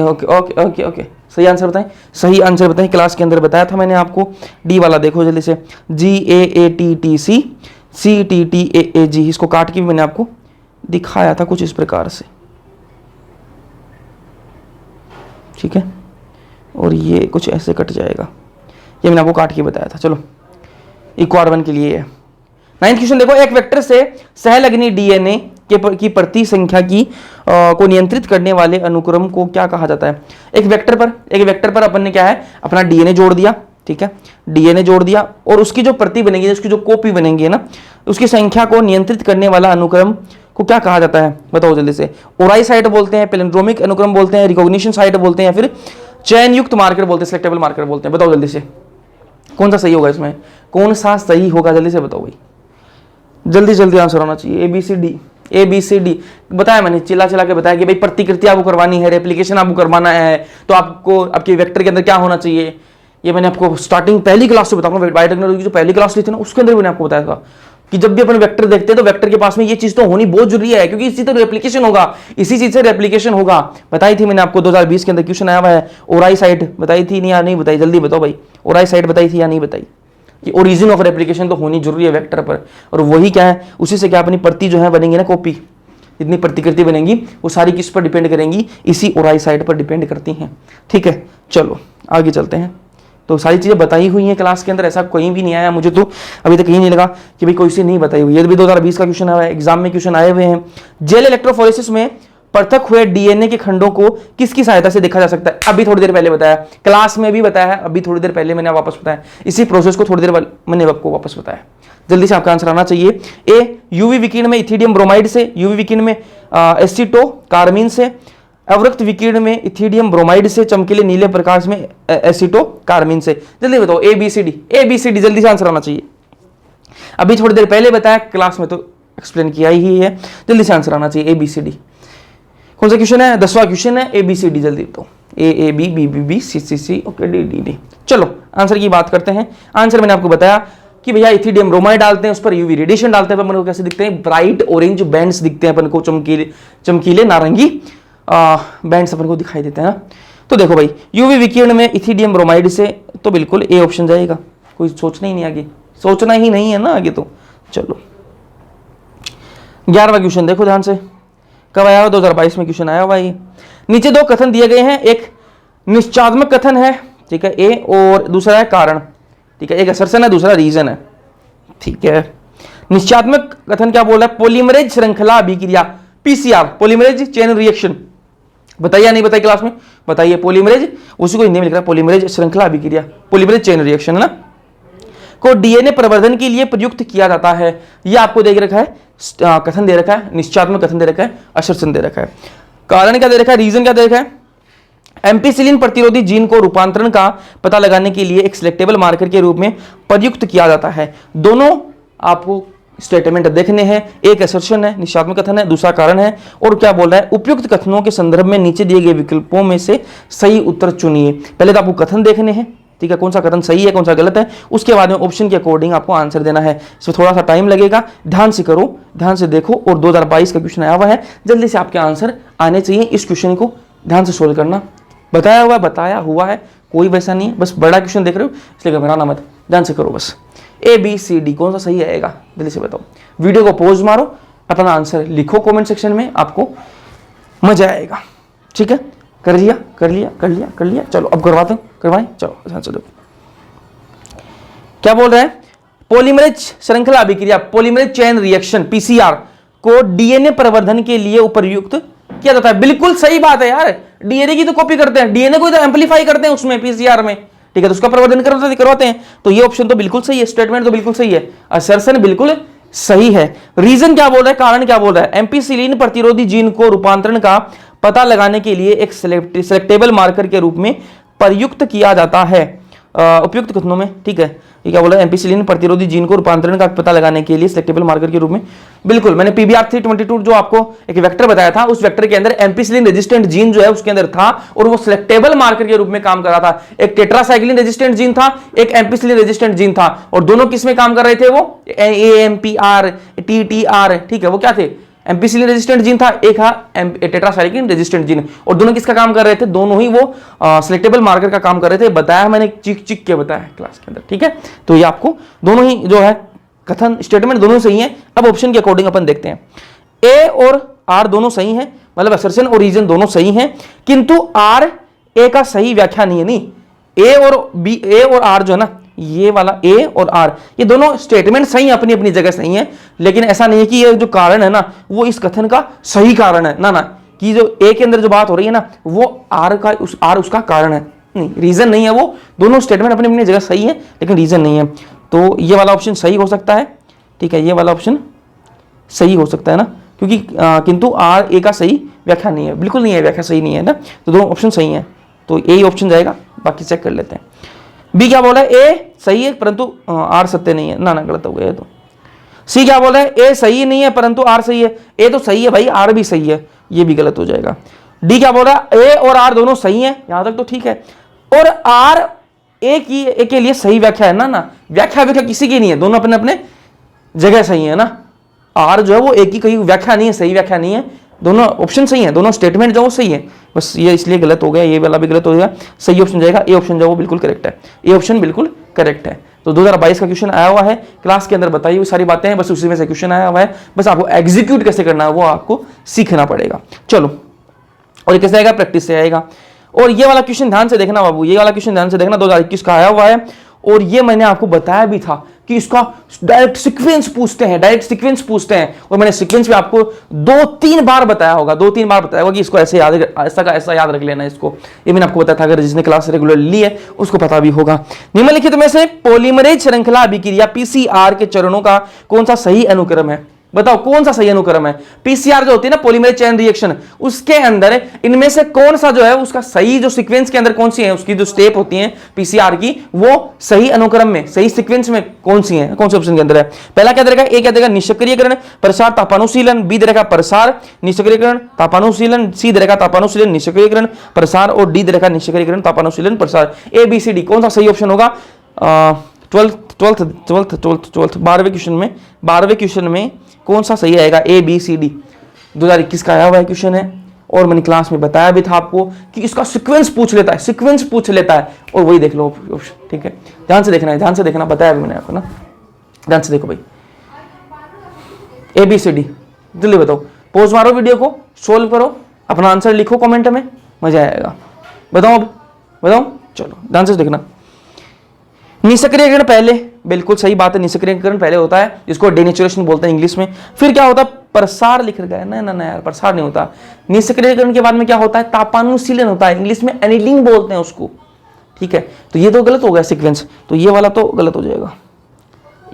A: okay okay okay okay, सही आंसर बताएं, सही आंसर बताएं। क्लास के अंदर बताया था मैंने आपको, डी वाला देखो जल्दी से, GAATTC CTTAAG, इसको काट के भी मैंने आपको दिखाया था कुछ इस प्रकार से। ठीक है, और ये कुछ ऐसे कट जाएगा, ये मैंने आपको काट के बताया था। चलो इको R1 के लिए है। 9th क्वेश्चन देखो, एक वेक्टर से सहलग्नी डीएनए की प्रति संख्या की को नियंत्रित करने वाले अनुक्रम को क्या कहा जाता है। एक वेक्टर पर अपन ने क्या है, अपना डीएनए जोड़ दिया। ठीक है, डीएनए जोड़ दिया और उसकी जो प्रति बनेगी, उसकी जो कॉपी बनेगी ना, उसकी संख्या को नियंत्रित करने वाला अनुक्रम को क्या कहा जाता है, बताओ जल्दी से। ओराई साइट बोलते हैं, पैलिंड्रोमिक अनुक्रम बोलते हैं, रिकॉग्निशन साइट बोलते हैं, या फिर चयन युक्त मार्कर बोलते हैं, सिलेक्टेबल मार्कर बोलते हैं। बताओ जल्दी से कौन सा सही होगा, इसमें कौन सा सही होगा, जल्दी से बताओ भाई, जल्दी जल्दी आंसर होना चाहिए। ABCD बताया मैंने, चिल्ला चिल्ला के बताया कि भाई प्रतिकृति आपको करवानी है, रेप्लिकेशन आपको करवाना है, तो आपको आपके वेक्टर के अंदर क्या होना चाहिए, ये मैंने आपको स्टार्टिंग पहली क्लास से बताऊंगा। बायोटेक्नोलॉजी की जो पहली क्लास ली थी ना, उसके अंदर मैंने आपको बताया था कि जब भी अपन वेक्टर देखते हैं तो वेक्टर के पास में ये चीज तो होनी बहुत जरूरी है, क्योंकि इसी तो रेप्लिकेशन होगा, इसी चीज से रेप्लिकेशन होगा। बताई थी मैंने आपको, 2020 के अंदर क्वेश्चन आया हुआ है। ओराई साइट बताई थी या नहीं बताई, जल्दी बताओ भाई, ओराई साइट बताई थी या नहीं बताई। कि ओरिजिन ऑफ रेप्लिकेशन तो होनी जरूरी है वेक्टर पर, और वही क्या है, उसी से क्या अपनी प्रति जो है बनेंगी ना, कॉपी, जितनी प्रतिकृति बनेंगी वो सारी किस पर डिपेंड करेंगी, इसी ओराई साइट पर डिपेंड करती हैं। ठीक है, चलो आगे चलते हैं। तो सारी चीजें बताई हुई हैं क्लास के अंदर, ऐसा कहीं भी नहीं आया मुझे तो अभी तक कहीं नहीं लगा कि भाई कोई सी नहीं बताई हुई। ये भी 2020 का क्वेश्चन आया है, एग्जाम में क्वेश्चन आए हुए हैं। जेल इलेक्ट्रोफोरेसिस में पृथक हुए डीएनए के खंडों को किसकी सहायता से देखा जा सकता है। अभी थोड़ी देर पहले बताया, क्लास में भी बताया है, अभी थोड़ी देर पहले मैंने वापस बताया, इसी प्रोसेस को थोड़ी देर मैंने आपको वापस बताया। जल्दी से आपका आंसर आना चाहिए। ए यूवी विकिरण में इथिडियम ब्रोमाइड से, यूवी विकिरण में एसिटो कार्बाइन से, अवरक्त विकिरण में इथिडियम ब्रोमाइड से चमकीले नीले प्रकाश में एसीटो कार्बाइन से। जल्दी बताओ ABCD जल्दी से आंसर आना चाहिए। अभी थोड़ी देर पहले बताया, क्लास में तो एक्सप्लेन किया ही है, जल्दी से आंसर आना चाहिए ABCD। कौन सा क्वेश्चन है? 10वां क्वेश्चन है ABCD। जल्दी बताओ AABBBC ओके D। चलो आंसर की बात करते हैं। आंसर मैंने आपको बताया कि भैया इथिडियम ब्रोमाइड डालते हैं, उस पर यूवी रेडिएशन डालते हैं, अपन को कैसे दिखते हैं? ब्राइट ऑरेंज बैंड्स दिखते हैं अपन को, चमकीले नारंगी बैंड्स अपन को दिखाई देते हैं ना। तो देखो भाई, यूवी विकिरण में इथिडियम ब्रोमाइड से तो बिल्कुल ए ऑप्शन जाएगा, कोई सोचना ही नहीं आगे, सोचना ही नहीं है ना आगे। तो चलो 11वां क्वेश्चन देखो ध्यान से, कब आया हुआ? 2022 में क्वेश्चन आया हुआ है। नीचे दो कथन दिए गए हैं, एक निश्चयात्मक कथन है, ठीक है, ए, और दूसरा है कारण, ठीक है, एक असर्शन है, दूसरा रीजन है, ठीक है। निश्चयात्मक कथन क्या बोल रहा है? पॉलीमरेज श्रृंखला अभिक्रिया PCR, पॉलीमरेज चेन रिएक्शन, बताइए नहीं बताइए क्लास में? बताइए। पॉलीमरेज, उसी को हिंदी में लिख रहा है पॉलीमरेज श्रृंखला अभिक्रिया, पॉलीमरेज चेन रिएक्शन है ना, को डीएनए प्रवर्धन के लिए प्रयुक्त किया जाता है। ये आपको देख रखा है, कथन दे रखा है, निश्चयात्मक कथन दे रखा है, असर्शन दे रखा है। कारण क्या दे रखा है? रीजन क्या दे रखा है? एम्पिसिलिन प्रतिरोधी जीन को रूपांतरण का पता लगाने के लिए एक सिलेक्टेबल मार्कर के रूप में प्रयुक्त किया जाता है। दोनों आपको स्टेटमेंट देखने हैं, एक असर्शन है, निश्चयात्मक कथन है, दूसरा कारण है। और क्या बोल रहा है? उपयुक्त कथनों के संदर्भ में नीचे दिए गए विकल्पों में से सही उत्तर चुनिए। पहले तो आपको कथन देखने हैं, ठीक है, कौन सा कथन सही है, कौन सा गलत है, उसके बाद में ऑप्शन के अकॉर्डिंग आपको आंसर देना है। इसमें थोड़ा सा टाइम लगेगा, ध्यान से करो, ध्यान से देखो। और 2022 का क्वेश्चन आया हुआ है, जल्दी से आपके आंसर आने चाहिए। इस क्वेश्चन को ध्यान से सोल्व करना, बताया हुआ है, कोई वैसा नहीं है, बस बड़ा क्वेश्चन देख रहे हो इसलिए घबराना मत, ध्यान से करो बस। ABCD कौन सा सही आएगा जल्दी से बताओ। वीडियो को पॉज मारो, अपना आंसर लिखो कमेंट सेक्शन में, आपको मजा आएगा, ठीक है। कर लिया। चलो अब करवाएं, चलो ध्यान से देखो क्या बोल रहा है। पॉलीमरेज श्रृंखला अभिक्रिया, पॉलीमरेज चेन रिएक्शन PCR को डीएनए प्रवर्धन के लिए उपयुक्त किया जाता है। बिल्कुल सही बात है यार, डीएनए की तो कॉपी करते हैं, डीएनए को तो एम्पलीफाई करते हैं उसमें PCR में, ठीक है, तो उसका प्रवर्धन करवाते हैं। तो ये ऑप्शन तो बिल्कुल सही है, स्टेटमेंट तो बिल्कुल सही है, असर्शन बिल्कुल सही है। रीजन क्या बोल रहा है, कारण क्या बोल रहा है? एम्पिसिलिन प्रतिरोधी जीन को रूपांतरण का पता लगाने के लिए एक सिलेक्टेबल मार्कर के रूप में प्रयुक्त किया जाता है उपयुक्त कथनों में, ठीक है। ये क्या बोला? एम्पिसिलिन प्रतिरोधी जीन को रूपांतरण का पता लगाने के लिए सिलेक्टेबल मार्कर के रूप में, बिल्कुल। मैंने PBR 322 जो आपको एक वेक्टर बताया था, उस वेक्टर के अंदर एम्पिसिलिन रेजिस्टेंट जीन जो है उसके अंदर था, और वो सिलेक्टेबल मार्कर के रूप में काम कर रहा था। एक टेट्रासाइक्लिन रेजिस्टेंट जीन था, एक एम्पिसिलिन रेजिस्टेंट जीन था, और दोनों किस में काम कर रहे थे? वो AMPR TTR, ठीक है, वो क्या थे? एम्पिसिलिन रेजिस्टेंट जीन था, एक था टेट्रासाइक्लिन रेजिस्टेंट जीन, और दोनों किसका काम कर रहे थे? दोनों ही वो सिलेक्टेबल मार्कर का काम कर रहे थे। बताया मैंने, चिक के बताया क्लास के अंदर, ठीक है। तो ये आपको दोनों ही जो है कथन स्टेटमेंट दोनों सही है। अब ऑप्शन के अकॉर्डिंग अपन देखते हैं, A और R दोनों सही है, मतलब असर्शन और रीजन दोनों सही हैं, किंतु R A का सही व्याख्या नहीं है। नहीं, A और R जो है ना, ये वाला A और R, ये दोनों स्टेटमेंट सही है, अपनी अपनी जगह सही है, लेकिन ऐसा नहीं है कि ये जो कारण है ना वो इस कथन का सही कारण है, ना कि जो A के अंदर जो बात हो रही है ना वो R उसका कारण है, नहीं, रीजन नहीं है। वो दोनों स्टेटमेंट अपनी अपनी जगह सही है, लेकिन रीजन नहीं है। तो ये वाला ऑप्शन सही हो सकता है, ठीक है, ये वाला ऑप्शन सही हो सकता है ना, क्योंकि किंतु R A का सही व्याख्या नहीं है, बिल्कुल नहीं है, व्याख्या सही नहीं है ना, तो दोनों ऑप्शन सही है, तो यही ऑप्शन जाएगा। बाकी चेक कर लेते हैं। B क्या बोला है? A सही है परंतु R सत्य नहीं है, ना गलत हो गया है। तो C क्या बोला है? A सही नहीं है परंतु R सही है। A तो सही है भाई, R भी सही है, ये भी गलत हो जाएगा। D क्या बोला? A और R दोनों सही है, यहां तक तो ठीक है, और R A के लिए सही व्याख्या है, ना व्याख्या किसी की नहीं है, दोनों अपने अपने जगह सही है ना। R जो है वो एक ही कहीं व्याख्या नहीं है, सही व्याख्या नहीं है, दोनों ऑप्शन सही है, दोनों स्टेटमेंट जो वो सही है, बस ये इसलिए गलत हो गया, ये वाला भी गलत हो गया। सही ऑप्शन जाएगा ए ऑप्शन, जो वो बिल्कुल करेक्ट है, ए ऑप्शन बिल्कुल करेक्ट है। तो 2022 का क्वेश्चन आया हुआ है, क्लास के अंदर बताई हुई सारी बातें हैं, बस उसी में से क्वेश्चन आया हुआ है, बस आपको एग्जीक्यूट कैसे करना है वो आपको सीखना पड़ेगा। चलो, और ये कैसे आएगा? प्रैक्टिस से आएगा। और ये वाला क्वेश्चन ध्यान से देखना बाबू, ये वाला क्वेश्चन ध्यान से देखना, 2021 का आया हुआ है, और ये मैंने आपको बताया भी था कि इसका डायरेक्ट सीक्वेंस पूछते हैं, और मैंने सीक्वेंस भी आपको 2-3 बार बताया होगा, कि इसको ऐसे ऐसा याद रख लेना इसको, ये मैंने आपको बताया था, अगर जिसने क्लास रेगुलर ली है उसको पता भी होगा। निम्नलिखित में से पॉलीमरेज श्रृंखला अभिक्रिया PCR के चरणों का कौन सा सही अनुक्रम है? बताओ कौन सा सही अनुक्रम है। पीसीआर जो होती है ना, पॉलीमरेज चेन रिएक्शन, उसके अंदर इनमें से कौन सा जो है उसका सही जो सीक्वेंस के अंदर कौन सी है, उसकी जो स्टेप होती है पीसीआर की, वो सही अनुक्रम में सही सीक्वेंस में कौन सी है, कौन से ऑप्शन के अंदर है। पहला क्या देगा, ए क्या देगा निष्क्रियकरण प्रसार तापानुशीलन, बी देगा प्रसार निष्क्रियकरण तापानुशीलन, सी देगा तापानुशीलन निष्क्रियकरण प्रसार, और डी देगा निष्क्रियकरण तापानुशीलन प्रसार। ए बी सी डी कौन सा सही ऑप्शन होगा। 12वें क्वेश्चन में कौन सा सही आएगा, ए बी सी डी। 2021 का आया हुआ है क्वेश्चन है, और मैंने क्लास में बताया भी था आपको कि इसका सीक्वेंस पूछ लेता है, सीक्वेंस पूछ लेता है, और वही देख लो ऑप्शन, ठीक है। ध्यान से देखना है, ध्यान से देखना, बताया भी मैंने आपको ना, ध्यान से देखो भाई। ए बी सी डी जल्दी बताओ, पॉज मारो वीडियो को, सोल्व करो, अपना आंसर लिखो कमेंट में, मजा आएगा। बताओ अब, बताओ, चलो ध्यान से देखना। निष्क्रियकरण पहले, बिल्कुल सही बात है, निष्क्रियकरण पहले होता है, जिसको डेनेचुरेशन बोलते हैं इंग्लिश में। फिर क्या होता है, प्रसार लिख रखा है ना, ना ना यार, प्रसार नहीं होता। निष्क्रियकरण के बाद में क्या होता है, तापानुशीलन होता है, इंग्लिश में एनिलिंग बोलते हैं उसको, ठीक है। तो ये तो गलत हो गया सीक्वेंस, तो ये वाला तो गलत हो जाएगा,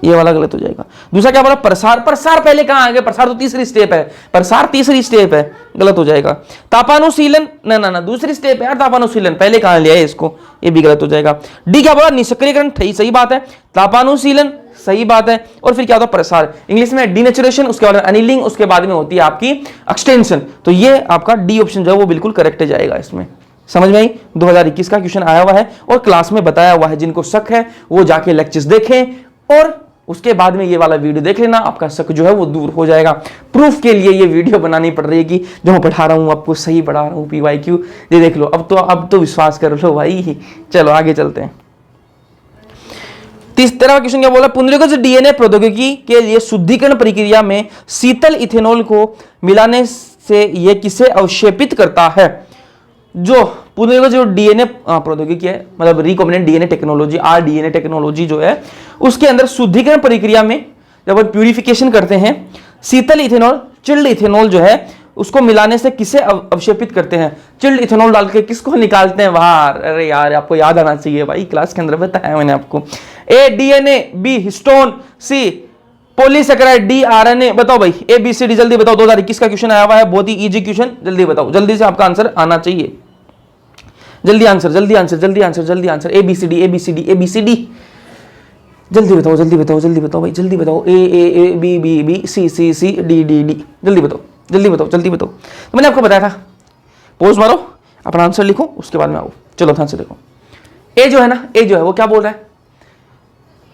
A: ये वाला गलत हो जाएगा। दूसरा क्या बोला, प्रसार, प्रसार पहले कहां आ गया, प्रसार तो तीसरी स्टेप है, प्रसार तीसरी स्टेप है, गलत हो जाएगा। तापानुशीलन, ना ना ना, दूसरी स्टेप है यार, तापानुशीलन पहले कहां लिया है इसको, ये भी गलत हो जाएगा। डी क्या बोला, निष्क्रियकरण, सही बात है, तापानुशीलन सही बात है, और फिर क्या होता है प्रसार, इंग्लिश में डीनेचुरेशन, उसके बाद एनिलिंग, उसके बाद में होती है आपकी एक्सटेंशन। तो ये आपका डी ऑप्शन जो है वो बिल्कुल करेक्ट जाएगा इसमें, समझ में आई। 2021 का क्वेश्चन आया हुआ है और क्लास में बताया हुआ है, जिनको शक है वो जाके लेक्चर्स देखें और उसके बाद में ये वाला वीडियो देख लेना, आपका शक जो है वो दूर हो जाएगा। प्रूफ के लिए ये वीडियो बनानी पड़ रही है कि जो मैं पढ़ा रहा हूँ आपको सही पढ़ा रहा हूँ, पीवाईक्यू ये देख लो, अब तो विश्वास कर लो भाई। चलो आगे चलते हैं। 13वां क्वेश्चन क्या बोला, पुनर्योगज डीएनए प्रौद्योगिकी के लिए शुद्धिकरण प्रक्रिया में शीतल इथेनॉल को मिलाने से यह किसे अवक्षेपित करता है। जो पुनर्योगज जो डीएनए प्रौद्योगिकी है, मतलब recombinant DNA technology, rDNA technology जो है, उसके अंदर शुद्धिकरण प्रक्रिया में जब प्यूरिफिकेशन करते हैं, शीतल इथेनॉल, चिल्ड इथेनॉल जो है उसको मिलाने से किसे अवक्षेपित करते हैं। चिल्ड इथेनॉल डाल के किसको निकालते हैं बाहर, अरे यार आपको याद आना चाहिए भाई, क्लास के अंदर बताया मैंने आपको। ए डीएनए, बी हिस्टोन, सी पॉलीसेकेराइड, डी आरएनए। बताओ भाई, ए बी सी डी जल्दी बताओ। 2021 का क्वेश्चन आया हुआ है, बहुत ही इजी क्वेश्चन, जल्दी बताओ, जल्दी से आपका आंसर आना चाहिए, जल्दी आंसर, जल्दी आंसर, जल्दी आंसर, जल्दी answer. A B C D, A B C D, A B C D, जल्दी बताओ, जल्दी बताओ, जल्दी बताओ भाई, जल्दी बताओ। A B B B, C C C, D D D, जल्दी बताओ, जल्दी बताओ, जल्दी बताओ। तो मैंने आपको बताया था, पोज मारो, अपना आंसर लिखो, उसके बाद में आओ। चलो ध्यान से देखो, ए जो है ना, ए जो है वो क्या बोल रहा है,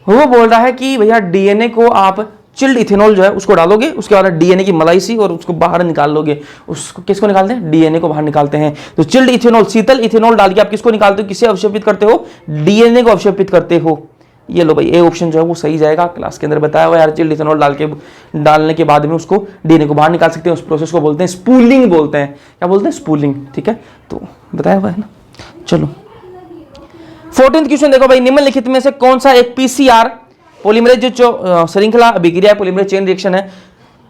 A: वो बोल रहा है कि भैया डीएनए को आप चिल्ड इथेनॉल जो है उसको डालोगे, उसके बाद डीएनए की मलाई सी और उसको बाहर निकाल लोगे। उसको किसको निकालते हैं, डीएनए को बाहर निकालते हैं। तो चिल्ड इथेनॉल, शीतल इथेनॉल डाल के आप किसको निकालते हो, किसे अवक्षेपित करते हो, डीएनए को अवक्षेपित करते हो। ये लो भाई, ए ऑप्शन जो है वो सही जाएगा, क्लास के अंदर बताया हुआ यार। चिल्ड इथेनॉल डालने के बाद में उसको डीएनए को बाहर निकाल सकते हैं, उस प्रोसेस को बोलते हैं स्पूलिंग, बोलते हैं, क्या बोलते हैं, स्पूलिंग, ठीक है। तो बताया हुआ है ना। चलो 14th क्वेश्चन देखो भाई, निम्नलिखित में से कौन सा एक पीसीआर पॉलीमरेज जो श्रृंखला अभिक्रिया पॉलीमरेज चेन रिएक्शन है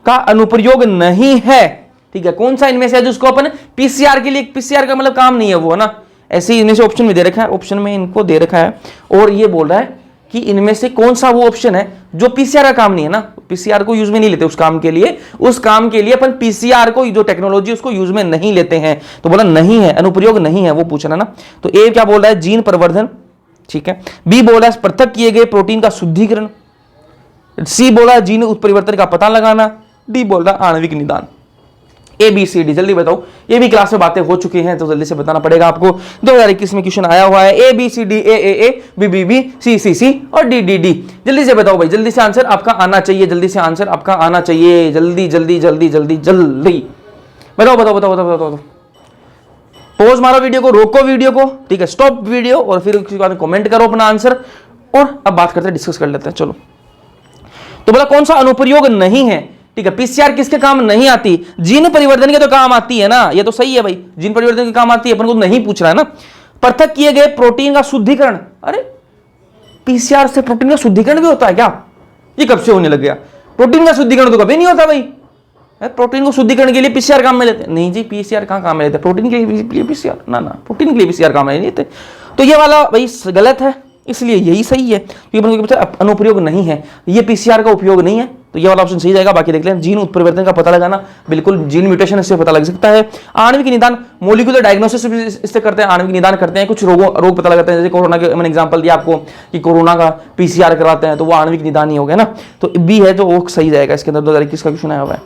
A: का अनुप्रयोग नहीं है, ठीक है। कौन सा इनमें से है जिसको अपन पीसीआर के लिए, पीसीआर का मतलब काम नहीं है वो, है ना, ऐसे ही इनमें से ऑप्शन में दे रखा है, ऑप्शन में इनको दे रखा है, और ये बोल रहा है कि इनमें से कौन सा वो ऑप्शन है जो पीसीआर का काम नहीं है ना। पीसीआर को यूज में नहीं लेते उस काम के लिए, उस काम के लिए अपन पीसीआर को जो टेक्नोलॉजी उसको यूज में नहीं लेते हैं। तो बोला नहीं है, अनुप्रयोग नहीं है, वो पूछना ना। तो ए क्या बोल रहा है, जीन प्रवर्धन, ठीक है। बी बोल रहा है पृथक किए गए प्रोटीन का शुद्धिकरण, सी बोल रहा है जीन उत्परिवर्तन का पता लगाना, डी बोल रहा है आणविक निदान। ए बी सी डी जल्दी बताओ, ये भी क्लास में बातें हो चुकी हैं तो जल्दी से बताना पड़ेगा आपको। 2021 में क्वेश्चन आया हुआ है, A B C D, A B B B, C C C और डी डी डी। जल्दी से बताओ भाई, जल्दी से आंसर आपका आना चाहिए, जल्दी से आंसर आपका आना चाहिए, जल्दी जल्दी जल्दी जल्दी जल्दी बताओ बताओ बताओ बताओ बताओ। पॉज मारो वीडियो को, रोको वीडियो को, ठीक है, स्टॉप वीडियो, और फिर उसके बाद कमेंट करो अपना आंसर, और अब बात करते हैं, डिस्कस कर लेते हैं। चलो तो बोला कौन सा अनुप्रयोग नहीं है, ठीक है। पीसीआर किसके काम नहीं आती, जीन परिवर्तन के तो काम आती है ना, ये तो सही है भाई, जीन परिवर्तन के काम आती है, अपन को नहीं पूछ रहा है ना। पृथक किए गए प्रोटीन का शुद्धिकरण, अरे पीसीआर से प्रोटीन का शुद्धिकरण भी होता है क्या, ये कब से होने लग गया। प्रोटीन का शुद्धिकरण तो कभी नहीं होता भाई, प्रोटीन को शुद्धिकरण के लिए पीसीआर काम में लेते नहीं जी, पीसीआर कहां काम में लेते, प्रोटीन के लिए पीसीआर, ना ना, प्रोटीन के लिए पीसीआर काम में नहीं लेते। तो ये वाला भाई गलत है, इसलिए यही सही है, क्योंकि अनुप्रयोग नहीं है, ये पीसीआर का उपयोग नहीं है, तो ये वाला ऑप्शन सही जाएगा। बाकी देख लें, जीन उत्परिवर्तन का पता लगाना, बिल्कुल जीन म्यूटेशन इससे पता लग सकता है। आणविक निदान, मोलिकुलर डायग्नोसिस भी इससे करते हैं, आणविक निदान करते हैं, कुछ रोग पता लगाते हैं, जैसे कोरोना के मैंने एग्जांपल दिया आपको कि कोरोना का पीसीआर कराते हैं, तो वो आणविक निदान ही हो गया ना, तो बी है तो वो सही जाएगा इसके अंदर। 2021 का क्वेश्चन आया हुआ है।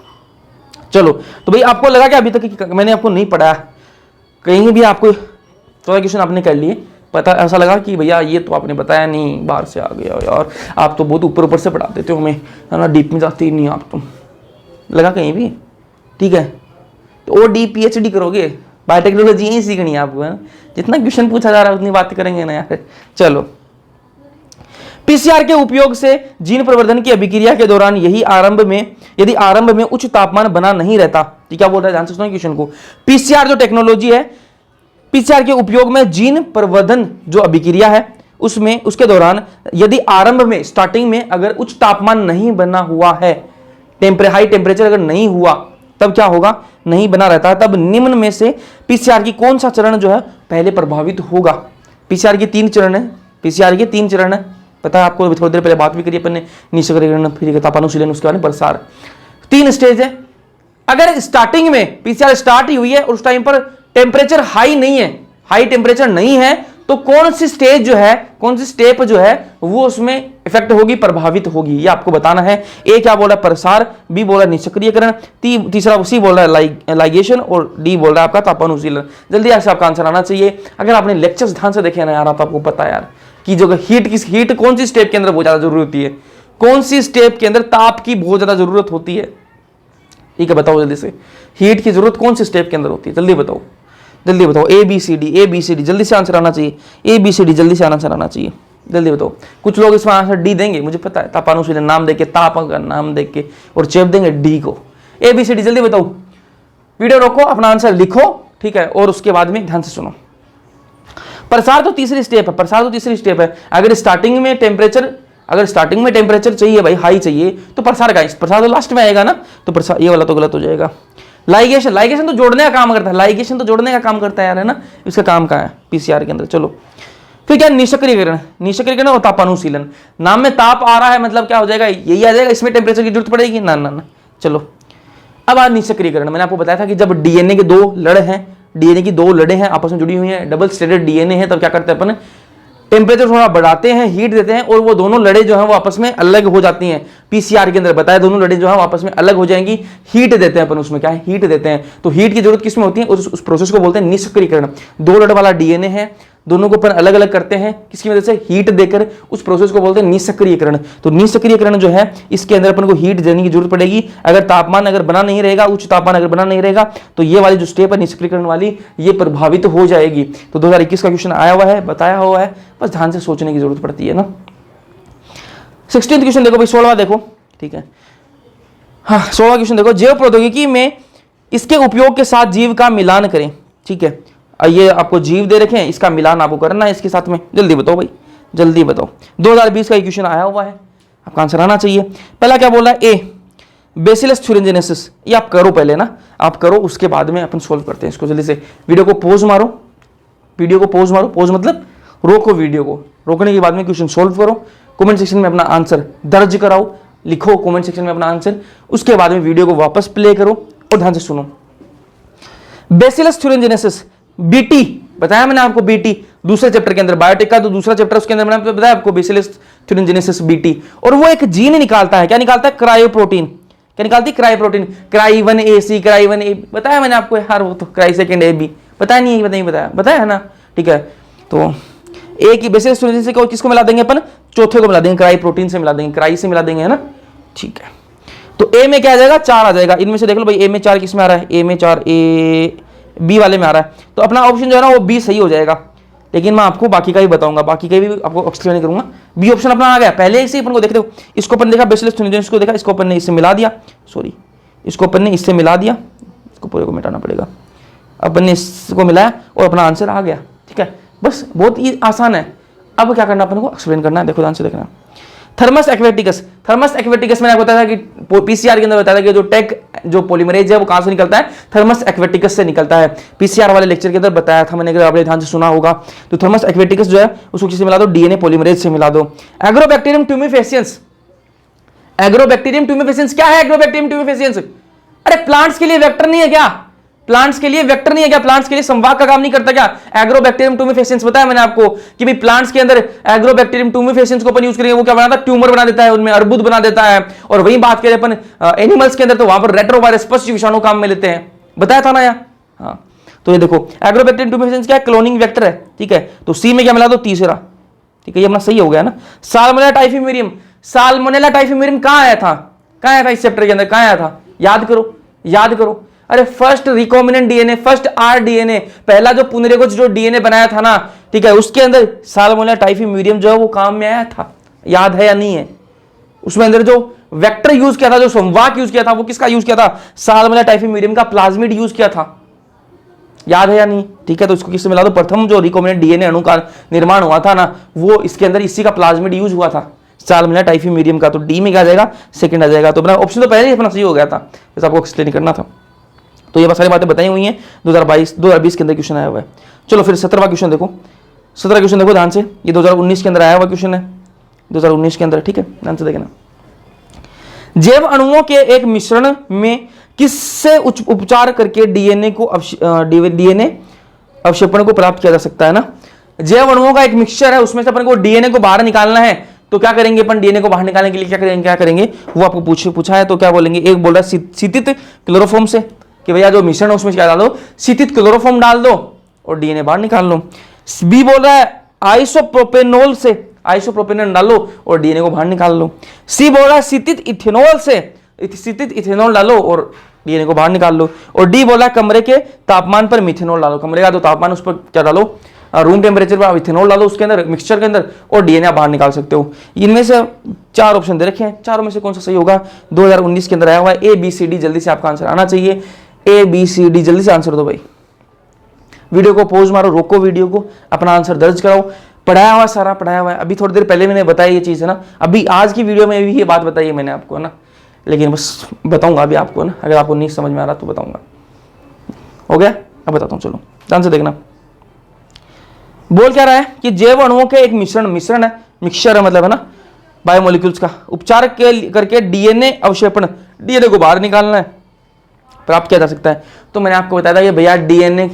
A: चलो, तो भाई आपको लगा कि अभी तक मैंने आपको नहीं पढ़ाया, कहीं भी आपको 14 क्वेश्चन आपने कर लिए, पता ऐसा लगा कि भैया ये तो आपने बताया नहीं, बाहर से आ गया यार, आप तो बहुत ऊपर ऊपर से पढ़ा देते हो हमें, है ना, डीप में जाते ही नहीं आप, तुम लगा कहीं भी, ठीक है, तो वो डीप पीएचडी करोगे, बायोटेक्नोलॉजी यही सीखनी है आपको, है ना, जितना क्वेश्चन पूछा जा रहा है उतनी बात करेंगे ना यार। चलो, पीसीआर के उपयोग से जीन प्रवर्धन की अभिक्रिया के दौरान यदि आरंभ में उच्च तापमान बना नहीं रहता, तो क्या बोल रहा है, ध्यान से सुनो क्वेश्चन को। पीसीआर जो टेक्नोलॉजी है, पीसीआर के उपयोग में जीन प्रवर्धन जो अभिक्रिया है उसमें उसके दौरान यदि आरंभ में स्टार्टिंग में अगर उच्च तापमान नहीं बना हुआ है, हाई टेम्परेचर अगर नहीं हुआ, तब क्या होगा, नहीं बना रहता है, तब निम्न में से पीसीआर की कौन सा चरण जो है पहले प्रभावित होगा। पीसीआर के 3 चरण है, पीसीआर के 3 चरण है, पता है आपको, थोड़ी देर पहले बात भी करी अपन ने, निष्क्रियकरण, फिर तापानुशीलन, उसके बाद प्रसार, 3 स्टेज है। अगर स्टार्टिंग में पीसीआर स्टार्ट ही हुई है और उस टाइम पर टेम्परेचर हाई नहीं है, हाई टेम्परेचर नहीं है, तो कौन सी स्टेज जो है, कौन सी स्टेप जो है वो उसमें इफेक्ट होगी, प्रभावित होगी, ये आपको बताना है। ए क्या बोला, प्रसार, बी बोला निष्क्रियकरण, तीसरा सी बोल रहा है लाइगेशन, और डी बोल रहा है आपका तापानुशीलन। जल्दी से आपका आंसर आना चाहिए। अगर आपने लेक्चर्स ध्यान से देखे ना यार, तो आपको पता है यार कि जो हीट कौन सी स्टेप के अंदर बहुत ज्यादा जरूरत होती है, कौन सी स्टेप के अंदर ताप की बहुत ज्यादा जरूरत होती है, ठीक है, बताओ जल्दी से, हीट की जरूरत कौन सी स्टेप के अंदर होती है, जल्दी बताओ, जल्दी बताओ। ए बी सी डी, जल्दी से आंसर आना चाहिए, ए बी सी डी, जल्दी से आंसर आना चाहिए, जल्दी बताओ। कुछ लोग इसमें आंसर डी देंगे, मुझे पता है, तापानुशीलन नाम देके, ताप का नाम देख के, और चेप देंगे डी को। ए बी सी डी, जल्दी बताओ, वीडियो रोको, अपना आंसर लिखो, ठीक है, और उसके बाद में ध्यान से सुनो। प्रसार तो तीसरी स्टेप है, अगर स्टार्टिंग में टेम्परेचर चाहिए भाई, हाई चाहिए, तो प्रसार तो लास्ट में आएगा ना, तो प्रसार ये वाला तो गलत हो जाएगा। लाइगेशन तो जोड़ने का काम करता है, यार, है ना, इसका काम कहाँ है पीसीआर के अंदर। चलो, फिर क्या, निष्क्रियकरण और तापानुशीलन। नाम में ताप आ रहा है, मतलब क्या हो जाएगा, यही आ जाएगा, इसमें टेम्परेचर की जरूरत पड़ेगी ना। चलो, अब आज निष्क्रियकरण, मैंने आपको बताया था कि जब डीएनए की 2 लड़े हैं, आपस में जुड़ी हुई हैं, डबल स्ट्रैंडेड डीएनए है, तब क्या करते हैं अपन, टेम्परेचर थोड़ा बढ़ाते हैं, हीट देते हैं, और वो दोनों लड़े जो हैं वो आपस में अलग हो जाती हैं। पीसीआर के अंदर बताया, दोनों लड़े जो हैं आपस में अलग हो जाएंगी, हीट देते हैं अपन, उसमें क्या है, हीट देते हैं। तो हीट की जरूरत किसमें होती है, उस प्रोसेस को बोलते हैं निष्क्रियकरण। 2 लड़ वाला डीएनए है, दोनों को अपन अलग अलग करते हैं, किसकी वजह से, हीट देकर, उस प्रोसेस को बोलते हैं निष्क्रियकरण। तो निष्क्रियकरण जो है, इसके अंदर अपन को हीट देने की जरूरत पड़ेगी। अगर तापमान बना नहीं रहेगा, उच्च तापमान अगर बना नहीं रहेगा, तो ये वाली जो स्टेप है निष्क्रियकरण वाली, ये प्रभावित हो जाएगी। तो 2021 का क्वेश्चन आया हुआ है, बताया हुआ है, बस ध्यान से सोचने की जरूरत पड़ती है ना। 16वां क्वेश्चन देखो भाई, 16वां देखो, ठीक है, हाँ 16वां क्वेश्चन देखो, जैव प्रौद्योगिकी में इसके उपयोग के साथ जीव का मिलान करें, ठीक है, ये आपको जीव दे रखे हैं, इसका मिलान आपको करना है इसके साथ में, जल्दी बताओ भाई, जल्दी बताओ। 2020 का क्वेश्चन आया हुआ है, आपका आंसर आना चाहिए। पहला क्या बोला, ए बेसिलस थ्यूरिंजेनेसिस, ये आप करो पहले ना, आप करो, उसके बाद में अपन सोल्व करते हैं इसको। जल्दी से वीडियो को पोज मारो, पोज मतलब रोको, वीडियो को रोकने के बाद में क्वेश्चन सोल्व करो, कमेंट सेक्शन में अपना आंसर दर्ज कराओ, लिखो कमेंट सेक्शन में अपना आंसर, उसके बाद में वीडियो को वापस प्ले करो और ध्यान से सुनो। बेसिलस थ्यूरिंजेनेसिस, बीटी बताया मैंने आपको, बीटी दूसरे चैप्टर के अंदर, बायोटेक का तो दूसरा चैप्टर, उसके अंदर मैंने बताया आपको बेसिलस थ्यूरिंजेनेसिस बीटी, और वो एक जीन निकालता है, क्या निकालता है, क्रायोप्रोटीन। क्या निकालती है, क्रायोप्रोटीन, क्राई 1AC, क्राई 1A, बताया मैंने आपको यार, वो तो क्राई 2 AB, बताया नहीं बताया है ना, ठीक है। तो एक ही बेसिलस थ्यूरिंजेनेसिस को किसको मिला देंगे अपन, चौथे को मिला देंगे, क्राई प्रोटीन से मिला देंगे, क्राई से मिला देंगे, है ना, ठीक है। तो ए में क्या आ जाएगा, 4 आ जाएगा, इनमें से देख लो भाई, ए में 4 किस में आ रहा है, ए में 4, ए बी वाले में आ रहा है, तो अपना ऑप्शन जो है ना वो बी सही हो जाएगा। लेकिन मैं आपको बाकी का भी बताऊंगा, बाकी का भी आपको एक्सप्लेन करूंगा। बी ऑप्शन अपना आ गया, पहले से अपन को देखो, इसको अपन देखा बेसिलस थ्यूरिंजेनेसिस को देखा, इसको अपन ने इससे मिला दिया, इसको अपन ने इससे मिला दिया, इसको पूरे को मिटाना पड़ेगा, अपन ने इसको मिलाया और अपना आंसर आ गया, ठीक है, बस बहुत ही आसान है। अब क्या करना अपन को एक्सप्लेन करना है, देखो ध्यान से देखना। थर्मस एक्वेटिकस, थर्मस एक्वेटिकस मैंने आपको बताया था कि पीसीआर के अंदर बताया था कि जो टेक जो पॉलीमरेज है वो कहां से निकलता है, थर्मस एक्वेटिकस से निकलता है। पीसीआर वाले लेक्चर के अंदर बताया था मैंने, अगर आपने ध्यान से सुना होगा। तो थर्मस एक्वेटिकस जो है उसको किससे मिला दो, डीएनए पॉलीमरेज से मिला दो। एग्रोबैक्टीरियम ट्यूमेफेसियंस, एग्रोबैक्टीरियम ट्यूमेफेसियंस क्या है? एग्रोबैक्टीरियम ट्यूमेफेसियंस, अरे प्लांट्स के लिए वेक्टर नहीं है क्या? प्लांट्स के लिए वेक्टर नहीं है क्या? प्लांट्स के लिए संवाहक का काम नहीं करता क्या? एग्रोबैक्टीरियम ट्यूमेफेसियंस बताया मैंने आपको कि भाई प्लांट्स के अंदर एग्रोबैक्टीरियम ट्यूमेफेसियंस को अपन यूज करेंगे, वो क्या बनाता है? ट्यूमर बना देता है, उनमें अर्बुद बना देता है। और वही बात करें अपन एनिमल्स के अंदर, तो वहां पर रेट्रोवायरस पशु विषाणु काम में लेते हैं, बताया था ना यार। हाँ, तो ये देखो एग्रोबैक्टीरियम ट्यूमेफेसियंस क्या है? क्लोनिंग वेक्टर है, ठीक है। तो सी में क्या मिला दो, तीसरा, ठीक है, ये अपना सही हो गया ना। साल्मोनेला टाइफीम्यूरियम, साल्मोनेला टाइफीम्यूरियम कहां आया था? कहां आया था इस चैप्टर के अंदर? कहां आया था? याद करो, याद करो। अरे first recombinant DNA, first rDNA, पहला जो पुनरेगज जो डीएनए बनाया था ना, ठीक है, उसके अंदर साल्मोनेला टाइफीम्यूरियम जो है वो काम में आया था। याद है या नहीं है? उसमें अंदर जो वेक्टर यूज किया था, जो संवाहक यूज किया था, वो किसका यूज किया था? साल्मोनेला टाइफीम्यूरियम का प्लाज्मिड यूज किया था। याद है या नहीं? ठीक है, तो इसको किससे मिला दो? प्रथम जो रिकॉम्बिनेंट डीएनए अणु का निर्माण हुआ था ना, वो इसके अंदर इसी का प्लाज्मिड यूज हुआ था, साल्मोनेला टाइफीम्यूरियम का। तो डी में क्या आ जाएगा? सेकंड आ जाएगा। तो अपना ऑप्शन तो पहले ही अपना सही हो गया था, बस आपको एक्सप्लेन करना था। तो ये सारी बातें बताई हुई हैं, 2020 के अंदर क्वेश्चन आया हुआ है। चलो फिर 17वां क्वेश्चन देखो, 17वां क्वेश्चन देखो ध्यान से, ये 2019 के अंदर आया हुआ क्वेश्चन है, 2019 के अंदर, ठीक है, ध्यान से देखना। जैव अणुओं के एक मिश्रण में किससे उपचार करके डीएनए अवक्षेपण को प्राप्त किया जा सकता है ना? जैव अणुओं का एक मिक्सचर है, उसमें से अपन को डीएनए को बाहर निकालना है, तो क्या करेंगे अपन? डीएनए को बाहर निकालने के लिए क्या करेंगे वो आपको पूछा है, तो क्या बोलेंगे? एक बोल रहा है शीतित क्लोरोफॉर्म से, कि भैया जो मिश्रण है उसमें क्या डालो? शीतित क्लोरोफॉर्म डाल दो और डीएनए बाहर निकाल लो। बी बोल रहा है आइसोप्रोपेनॉल से, आइसोप्रोपेनॉल डालो और डीएनए को बाहर निकाल लो। सी बोल रहा है शीतित इथेनॉल से, शीतित इथेनॉल डालो और डीएनए को बाहर निकाल लो। और डी बोला कमरे के तापमान पर मिथेनॉल डालो, कमरे का जो तापमान उस पर क्या डालो? रूम टेम्परेचर पर इथेनॉल डालो उसके अंदर, मिक्सचर के अंदर, और डीएनए बाहर निकाल सकते हो। इनमें से 4 ऑप्शन दे रखे हैं, चारों में से कौन सा सही होगा? 2019 के अंदर आया हुआ है ए बी सी डी, जल्दी से आपका आंसर आना चाहिए। ए बी सी डी, जल्दी से आंसर दो भाई। वीडियो को पॉज मारो, रोको वीडियो को, अपना आंसर दर्ज कराओ। पढ़ाया हुआ सारा पढ़ाया हुआ है, अभी थोड़ी देर पहले मैंने बताया ये चीज़ है ना, अभी आज की वीडियो में भी ये बात बताई है मैंने आपको, है ना, लेकिन बस बताऊंगा अभी आपको ना, अगर आपको नहीं समझ में आ रहा तो बताऊंगा। हो गया? अब बताता हूँ, चलो ध्यान से देखना। बोल क्या रहा है कि जैव अणुओं के एक मिश्रण है, मिक्सचर है मतलब, है ना, बायोमोलिक्यूल्स का उपचार करके डीएनए अवक्षेपण, डीएनए को बाहर निकालना है, प्राप्त किया जा सकता है। तो मैंने आपको बताया था कि भैया डीएनए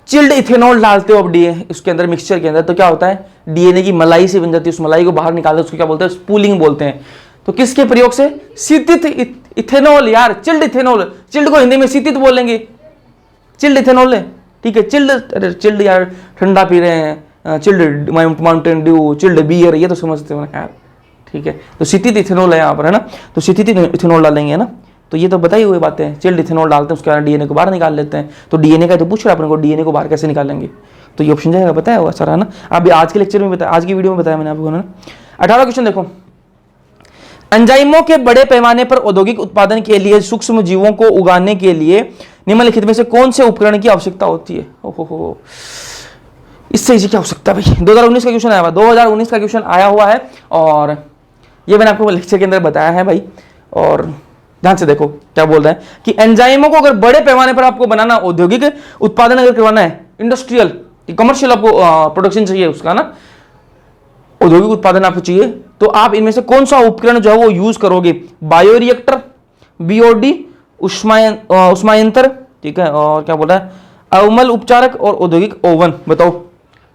A: चिल्ड इथेनॉल डालते हो अब डीएनए उसके अंदर, मिक्सचर के अंदर, तो क्या होता है? डीएनए की मलाई से बन जाती है, उस मलाई को बाहर निकालते हैं, उसको क्या बोलते हैं? स्पूलिंग बोलते हैं। तो किसके प्रयोग से? शीतित इथेनॉल यार, चिल्ड इथेनॉल, चिल्ड को हिंदी में शीतित बोलेंगे, चिल्ड इथेनॉल है, ठीक है। चिल्ड, अरे चिल्ड यार ठंडा पी रहे हैं, chilled Mountain Dew, chilled beer, ये तो समझते हो ना यार, ठीक है। तो शीतित इथेनॉल है यहाँ पर, है ना, तो शीतित इथेनॉल डालेंगे, है ना, तो ये तो बताई हुई बातें हैं। चिल्ड इथेनॉल डालते हैं, उसके बाद डीएनए को बाहर निकाल लेते हैं। तो डीएनए का तो पूछ रहा है अपन को, डीएनए को बाहर कैसे निकालेंगे, तो ये ऑप्शन जाएगा, बताया हुआ सारा, है ना। अभी आज के लेक्चर में बताया, आज की वीडियो में बताया मैंने आपको, ना। 18वां क्वेश्चन देखो, एंजाइमों के बड़े पैमाने पर औद्योगिक उत्पादन के लिए सूक्ष्म जीवों को उगाने के लिए निम्नलिखित में से कौन से उपकरण की आवश्यकता होती है? ओहो, इससे इजी क्या हो सकता है भाई? 2019 का क्वेश्चन आया हुआ, 2019 का क्वेश्चन आया हुआ है, और ये मैंने आपको लेक्चर के अंदर बताया है भाई। और ध्यान से देखो क्या बोल रहा है कि एंजाइमों को अगर बड़े पैमाने पर आपको बनाना, औद्योगिक उत्पादन अगर करवाना है, इंडस्ट्रियल कमर्शियल आपको प्रोडक्शन चाहिए उसका ना, औद्योगिक उत्पादन आपको चाहिए, तो आप इनमें से कौन सा उपकरण जो है वो यूज करोगे? बायोरिएक्टर, बीओडी, उष्मायंत्र, ठीक है, और क्या बोल रहा है? अवमल उपचारक और औद्योगिक ओवन।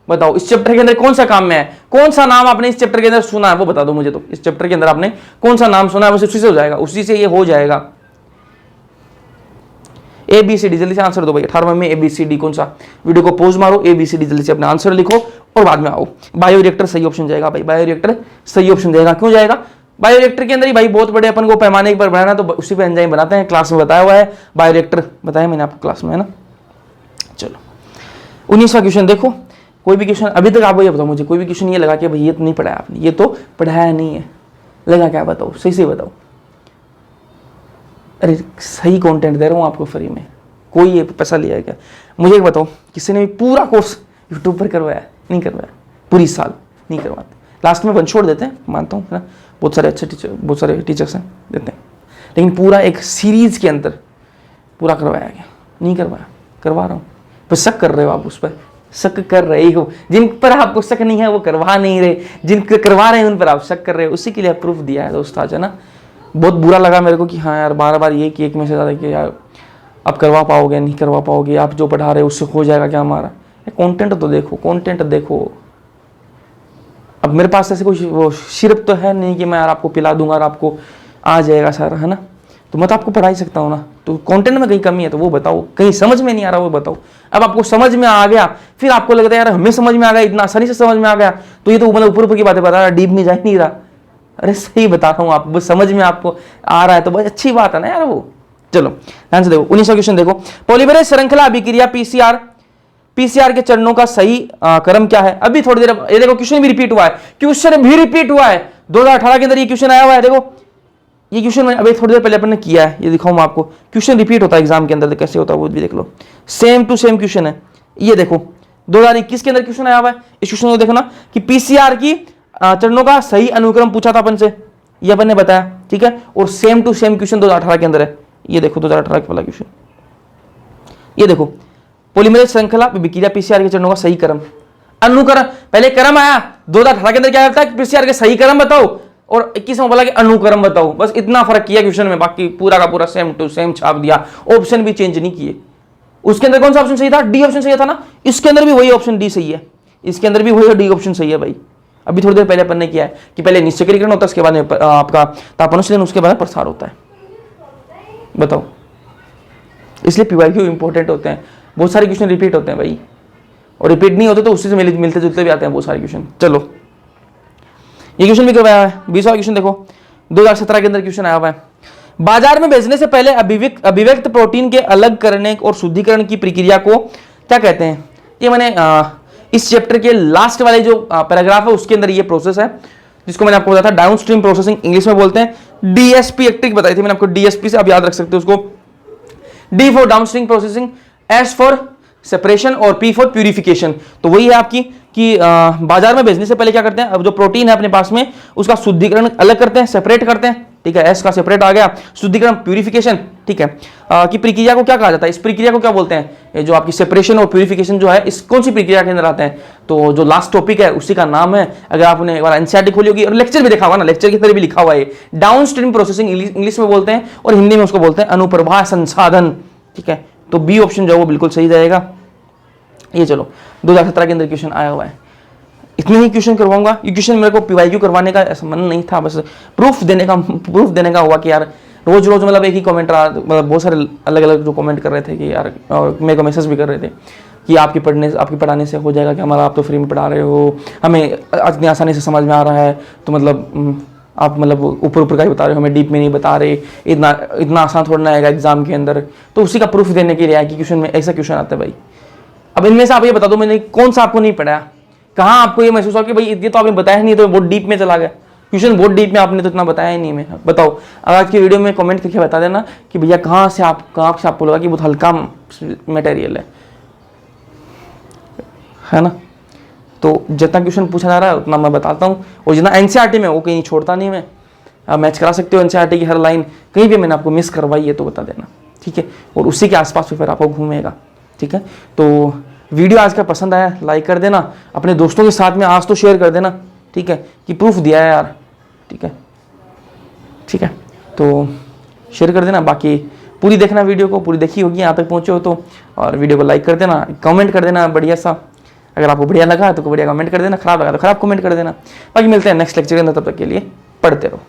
A: बताओ इस चैप्टर के अंदर कौन सा काम में है? कौन सा नाम आपने इस चैप्टर के अंदर सुना है वो बता दो मुझे। तो इस चैप्टर के अंदर आपने कौन सा नाम सुना है? उसी से हो जाएगा, उसी से ये हो जाएगा। ए बी सी डी, जल्दी से आंसर दो भाई। 18वें में ए बी सी डी कौन सा? वीडियो को पॉज मारो, ए बी सी डी जल्दी से अपना आंसर लिखो और बाद में आओ। बायोरिएक्टर सही ऑप्शन जाएगा भाई, बायोरिएक्टर सही ऑप्शन जाएगा। क्यों जाएगा? बायोरिएक्टर के अंदर ही भाई बहुत बड़े अपन को पैमाने पर बनाना, तो उसी पे एंजाइम बनाते हैं। क्लास में बताया हुआ है, बायोरिएक्टर बताया मैंने आपको क्लास में, है ना। चलो 19वां क्वेश्चन देखो, कोई भी क्वेश्चन अभी तक आप ये बताओ मुझे, कोई भी क्वेश्चन ये लगा कि भाई ये तो नहीं पढ़ाया आपने, ये तो पढ़ाया नहीं है, लगा क्या? बताओ, सही से बताओ। अरे सही कंटेंट दे रहा हूँ आपको फ्री में, कोई ये पैसा लिया है क्या? मुझे एक बताओ, किसी ने भी पूरा कोर्स यूट्यूब पर करवाया? नहीं करवाया, पूरी साल नहीं करवाते, लास्ट में वन छोड़ देते हैं, मानता हूँ, है ना, बहुत सारे अच्छे टीचर, बहुत सारे टीचर्स हैं, देते हैं, लेकिन पूरा एक सीरीज के अंदर पूरा करवाया गया नहीं करवाया, करवा रहा हूँ। पर शक कर रहे हो आप, उस पर शक कर रहे हो, जिन पर आपको शक नहीं है वो करवा नहीं रहे, जिन करवा रहे हैं उन पर आप शक कर रहे हो, उसी के लिए प्रूफ दिया है दोस्त आज, है ना। बहुत बुरा लगा मेरे को कि हाँ यार बार बार ये कि एक मैसेज आता है कि यार आप करवा पाओगे नहीं करवा पाओगे, आप जो पढ़ा रहे हो उससे हो जाएगा क्या हमारा, कंटेंट तो देखो, कंटेंट देखो। अब मेरे पास ऐसे कोई वो सिर्फ तो है नहीं कि मैं यार आपको पिला दूंगा और आपको आ जाएगा सारा, है ना, तो मैं तो आपको पढ़ा ही सकता हूँ ना। तो कंटेंट में कहीं कमी है तो वो बताओ, कहीं समझ में नहीं आ रहा वो बताओ। अब आपको समझ में आ गया, फिर आपको लगता है यार हमें समझ में आ गया, इतना आसानी से समझ में आ गया, तो ये तो मतलब ऊपर ऊपर की बातें बता रहा, डीप में जा ही नहीं रहा। अरे सही बता रहा हूँ, आप बस समझ में आपको आ रहा है तो बहुत अच्छी बात है ना यार वो। चलो ध्यान से देखो, 19वां क्वेश्चन देखो, पॉलीमरेज श्रृंखला अभिक्रिया पीसीआर के चरणों का सही क्रम क्या है। अभी थोड़ी देर, ये देखो क्वेश्चन भी रिपीट हुआ है, क्वेश्चन भी रिपीट हुआ है, 2018 के अंदर ये क्वेश्चन आया हुआ है। देखो ये क्वेश्चन अभी थोड़ी देर पहले अपन ने किया है, ये दिखाऊं मैं आपको, क्वेश्चन रिपीट होता है एग्जाम के अंदर, तो कैसे होता है वो भी देख लो, सेम टू सेम क्वेश्चन है। ये देखो 2021 के अंदर क्वेश्चन आया हुआ है, इस क्वेश्चन को देखना कि पीसीआर की चरणों का सही अनुक्रम पूछा था अपन से, ये अपन ने बताया, ठीक है, और सेम टू सेम क्वेश्चन 2018 के अंदर है। ये देखो 2018 का वाला क्वेश्चन, ये देखो पॉलीमरेज श्रृंखला अभिक्रिया पीसीआर के चरणों का सही क्रम अनुक्रम, पहले क्रम आया 2018 के अंदर क्या करता है, पीसीआर के सही क्रम बताओ, और 21 में बोला कि अनुक्रम बताओ, बस इतना फर्क किया क्वेश्चन में, बाकी पूरा का पूरा सेम टू सेम छाप दिया, ऑप्शन भी चेंज नहीं किए। उसके अंदर कौन सा ऑप्शन सही था, डी ऑप्शन सही था ना, इसके अंदर भी वही ऑप्शन डी सही है, इसके अंदर भी वही डी ऑप्शन सही है भाई। अभी थोड़ी देर पहले अपन ने किया है कि पहले निश्चक्रीकरण होता है, उसके बाद में आपका तापानुसरण, उसके बाद प्रसार होता है, बताओ। इसलिए पीवाईक्यू इंपॉर्टेंट होते हैं, बहुत सारे क्वेश्चन रिपीट होते हैं भाई, और रिपीट नहीं होते तो उसी से मिलते जुलते भी आते हैं बहुत सारे क्वेश्चन। चलो ये क्वेश्चन भी करवाया है, 20वां क्वेश्चन देखो, 2017 के अंदर क्वेश्चन आया हुआ है, बाजार में भेजने से पहले अभिव्यक्त प्रोटीन के अलग करने और शुद्धिकरण की प्रक्रिया को क्या कहते हैं। ये मैंने इस चैप्टर के लास्ट वाले जो पैराग्राफ है उसके अंदर ये प्रोसेस है, जिसको मैंने आपको बताया था डाउनस्ट्रीम प्रोसेसिंग, इंग्लिश में बोलते हैं डीएसपी, एक्टिक बताई थी मैंने आपको, डीएसपी से आप याद रख सकते हो उसको, D for downstream processing, S for separation और पी फॉर प्यूरिफिकेशन। तो वही है आपकी कि बाजार में भेजने से पहले क्या करते हैं, अब जो प्रोटीन है अपने पास में उसका शुद्धिकरण अलग करते हैं, सेपरेट करते हैं, ठीक है, एस का सेपरेट आ गया, शुद्धिकरण प्यूरिफिकेशन, ठीक है, की प्रक्रिया को क्या कहा जाता है, इस प्रक्रिया को क्या बोलते हैं, ये जो आपकी सेपरेशन और प्यूरिफिकेशन जो है, इस कौन सी प्रक्रिया के अंदर आते हैं। तो जो लास्ट टॉपिक है उसी का नाम है, अगर आपने एक बार एनसीईआरटी खोली होगी और लेक्चर भी देखा हुआ ना, लेक्चर के अंदर भी लिखा हुआ है, डाउनस्ट्रीम प्रोसेसिंग इंग्लिश में बोलते हैं और हिंदी में उसको बोलते हैं अनुप्रवाह संसाधन, ठीक है। तो बी ऑप्शन जो है वो बिल्कुल सही जाएगा। ये चलो 2017 के अंदर क्वेश्चन आया हुआ है, इतने ही क्वेश्चन करवाऊंगा। ये क्वेश्चन मेरे को पीवाईक्यू करवाने का ऐसा मन नहीं था, बस प्रूफ देने का हुआ कि यार रोज रोज मतलब एक ही कमेंट रहा, मतलब बहुत सारे अलग अलग जो कमेंट कर रहे थे कि यार, और मेरे को मैसेज भी कर रहे थे कि आपकी पढ़ाने से हो जाएगा कि हमारा, आप तो फ्री में पढ़ा रहे हो, हमें इतनी आसानी से समझ में आ रहा है, तो मतलब आप मतलब ऊपर ऊपर का ही बता रहे हो, हमें डीप में नहीं बता रहे, इतना आसान थोड़ा ना आएगा एग्जाम के अंदर। तो उसी का प्रूफ देने के लिए आया कि क्वेश्चन में ऐसा क्वेश्चन आता है भाई। अब इनमें से आप ये बता दो, मैंने कौन सा आपको नहीं पढ़ाया, कहाँ आपको ये महसूस हुआ कि भाई ये तो आपने बताया नहीं, तो बहुत डीप में चला गया क्वेश्चन, बहुत डीप में आपने तो इतना बताया ही नहीं। मैं बताओ, आज की वीडियो में कमेंट करके बता देना कि भैया कहाँ से आपको लगा कि बहुत हल्का मटेरियल है ना। तो जितना क्वेश्चन पूछा जा रहा है उतना मैं बताता हूँ, और जितना एनसीईआरटी में वो कहीं छोड़ता नहीं मैं। आप मैच करा सकते हो एनसीईआरटी की हर लाइन, कहीं भी मैंने आपको मिस करवाई है तो बता देना, ठीक है, और उसी के आसपास फिर आपको घूमेगा, ठीक है। तो वीडियो आज का पसंद आया लाइक कर देना, अपने दोस्तों के साथ में आज तो शेयर कर देना, ठीक है, कि प्रूफ दिया है यार, ठीक है, ठीक है, तो शेयर कर देना। बाकी पूरी देखना वीडियो को, पूरी देखी होगी यहाँ तक पहुँचे हो तो, और वीडियो को लाइक कर देना, कमेंट कर देना बढ़िया सा, अगर आपको बढ़िया लगा तो बढ़िया कमेंट कर देना, खराब लगा तो खराब कमेंट कर देना। बाकी मिलते हैं नेक्स्ट लेक्चर के अंदर, तब तक के लिए पढ़ते रहो।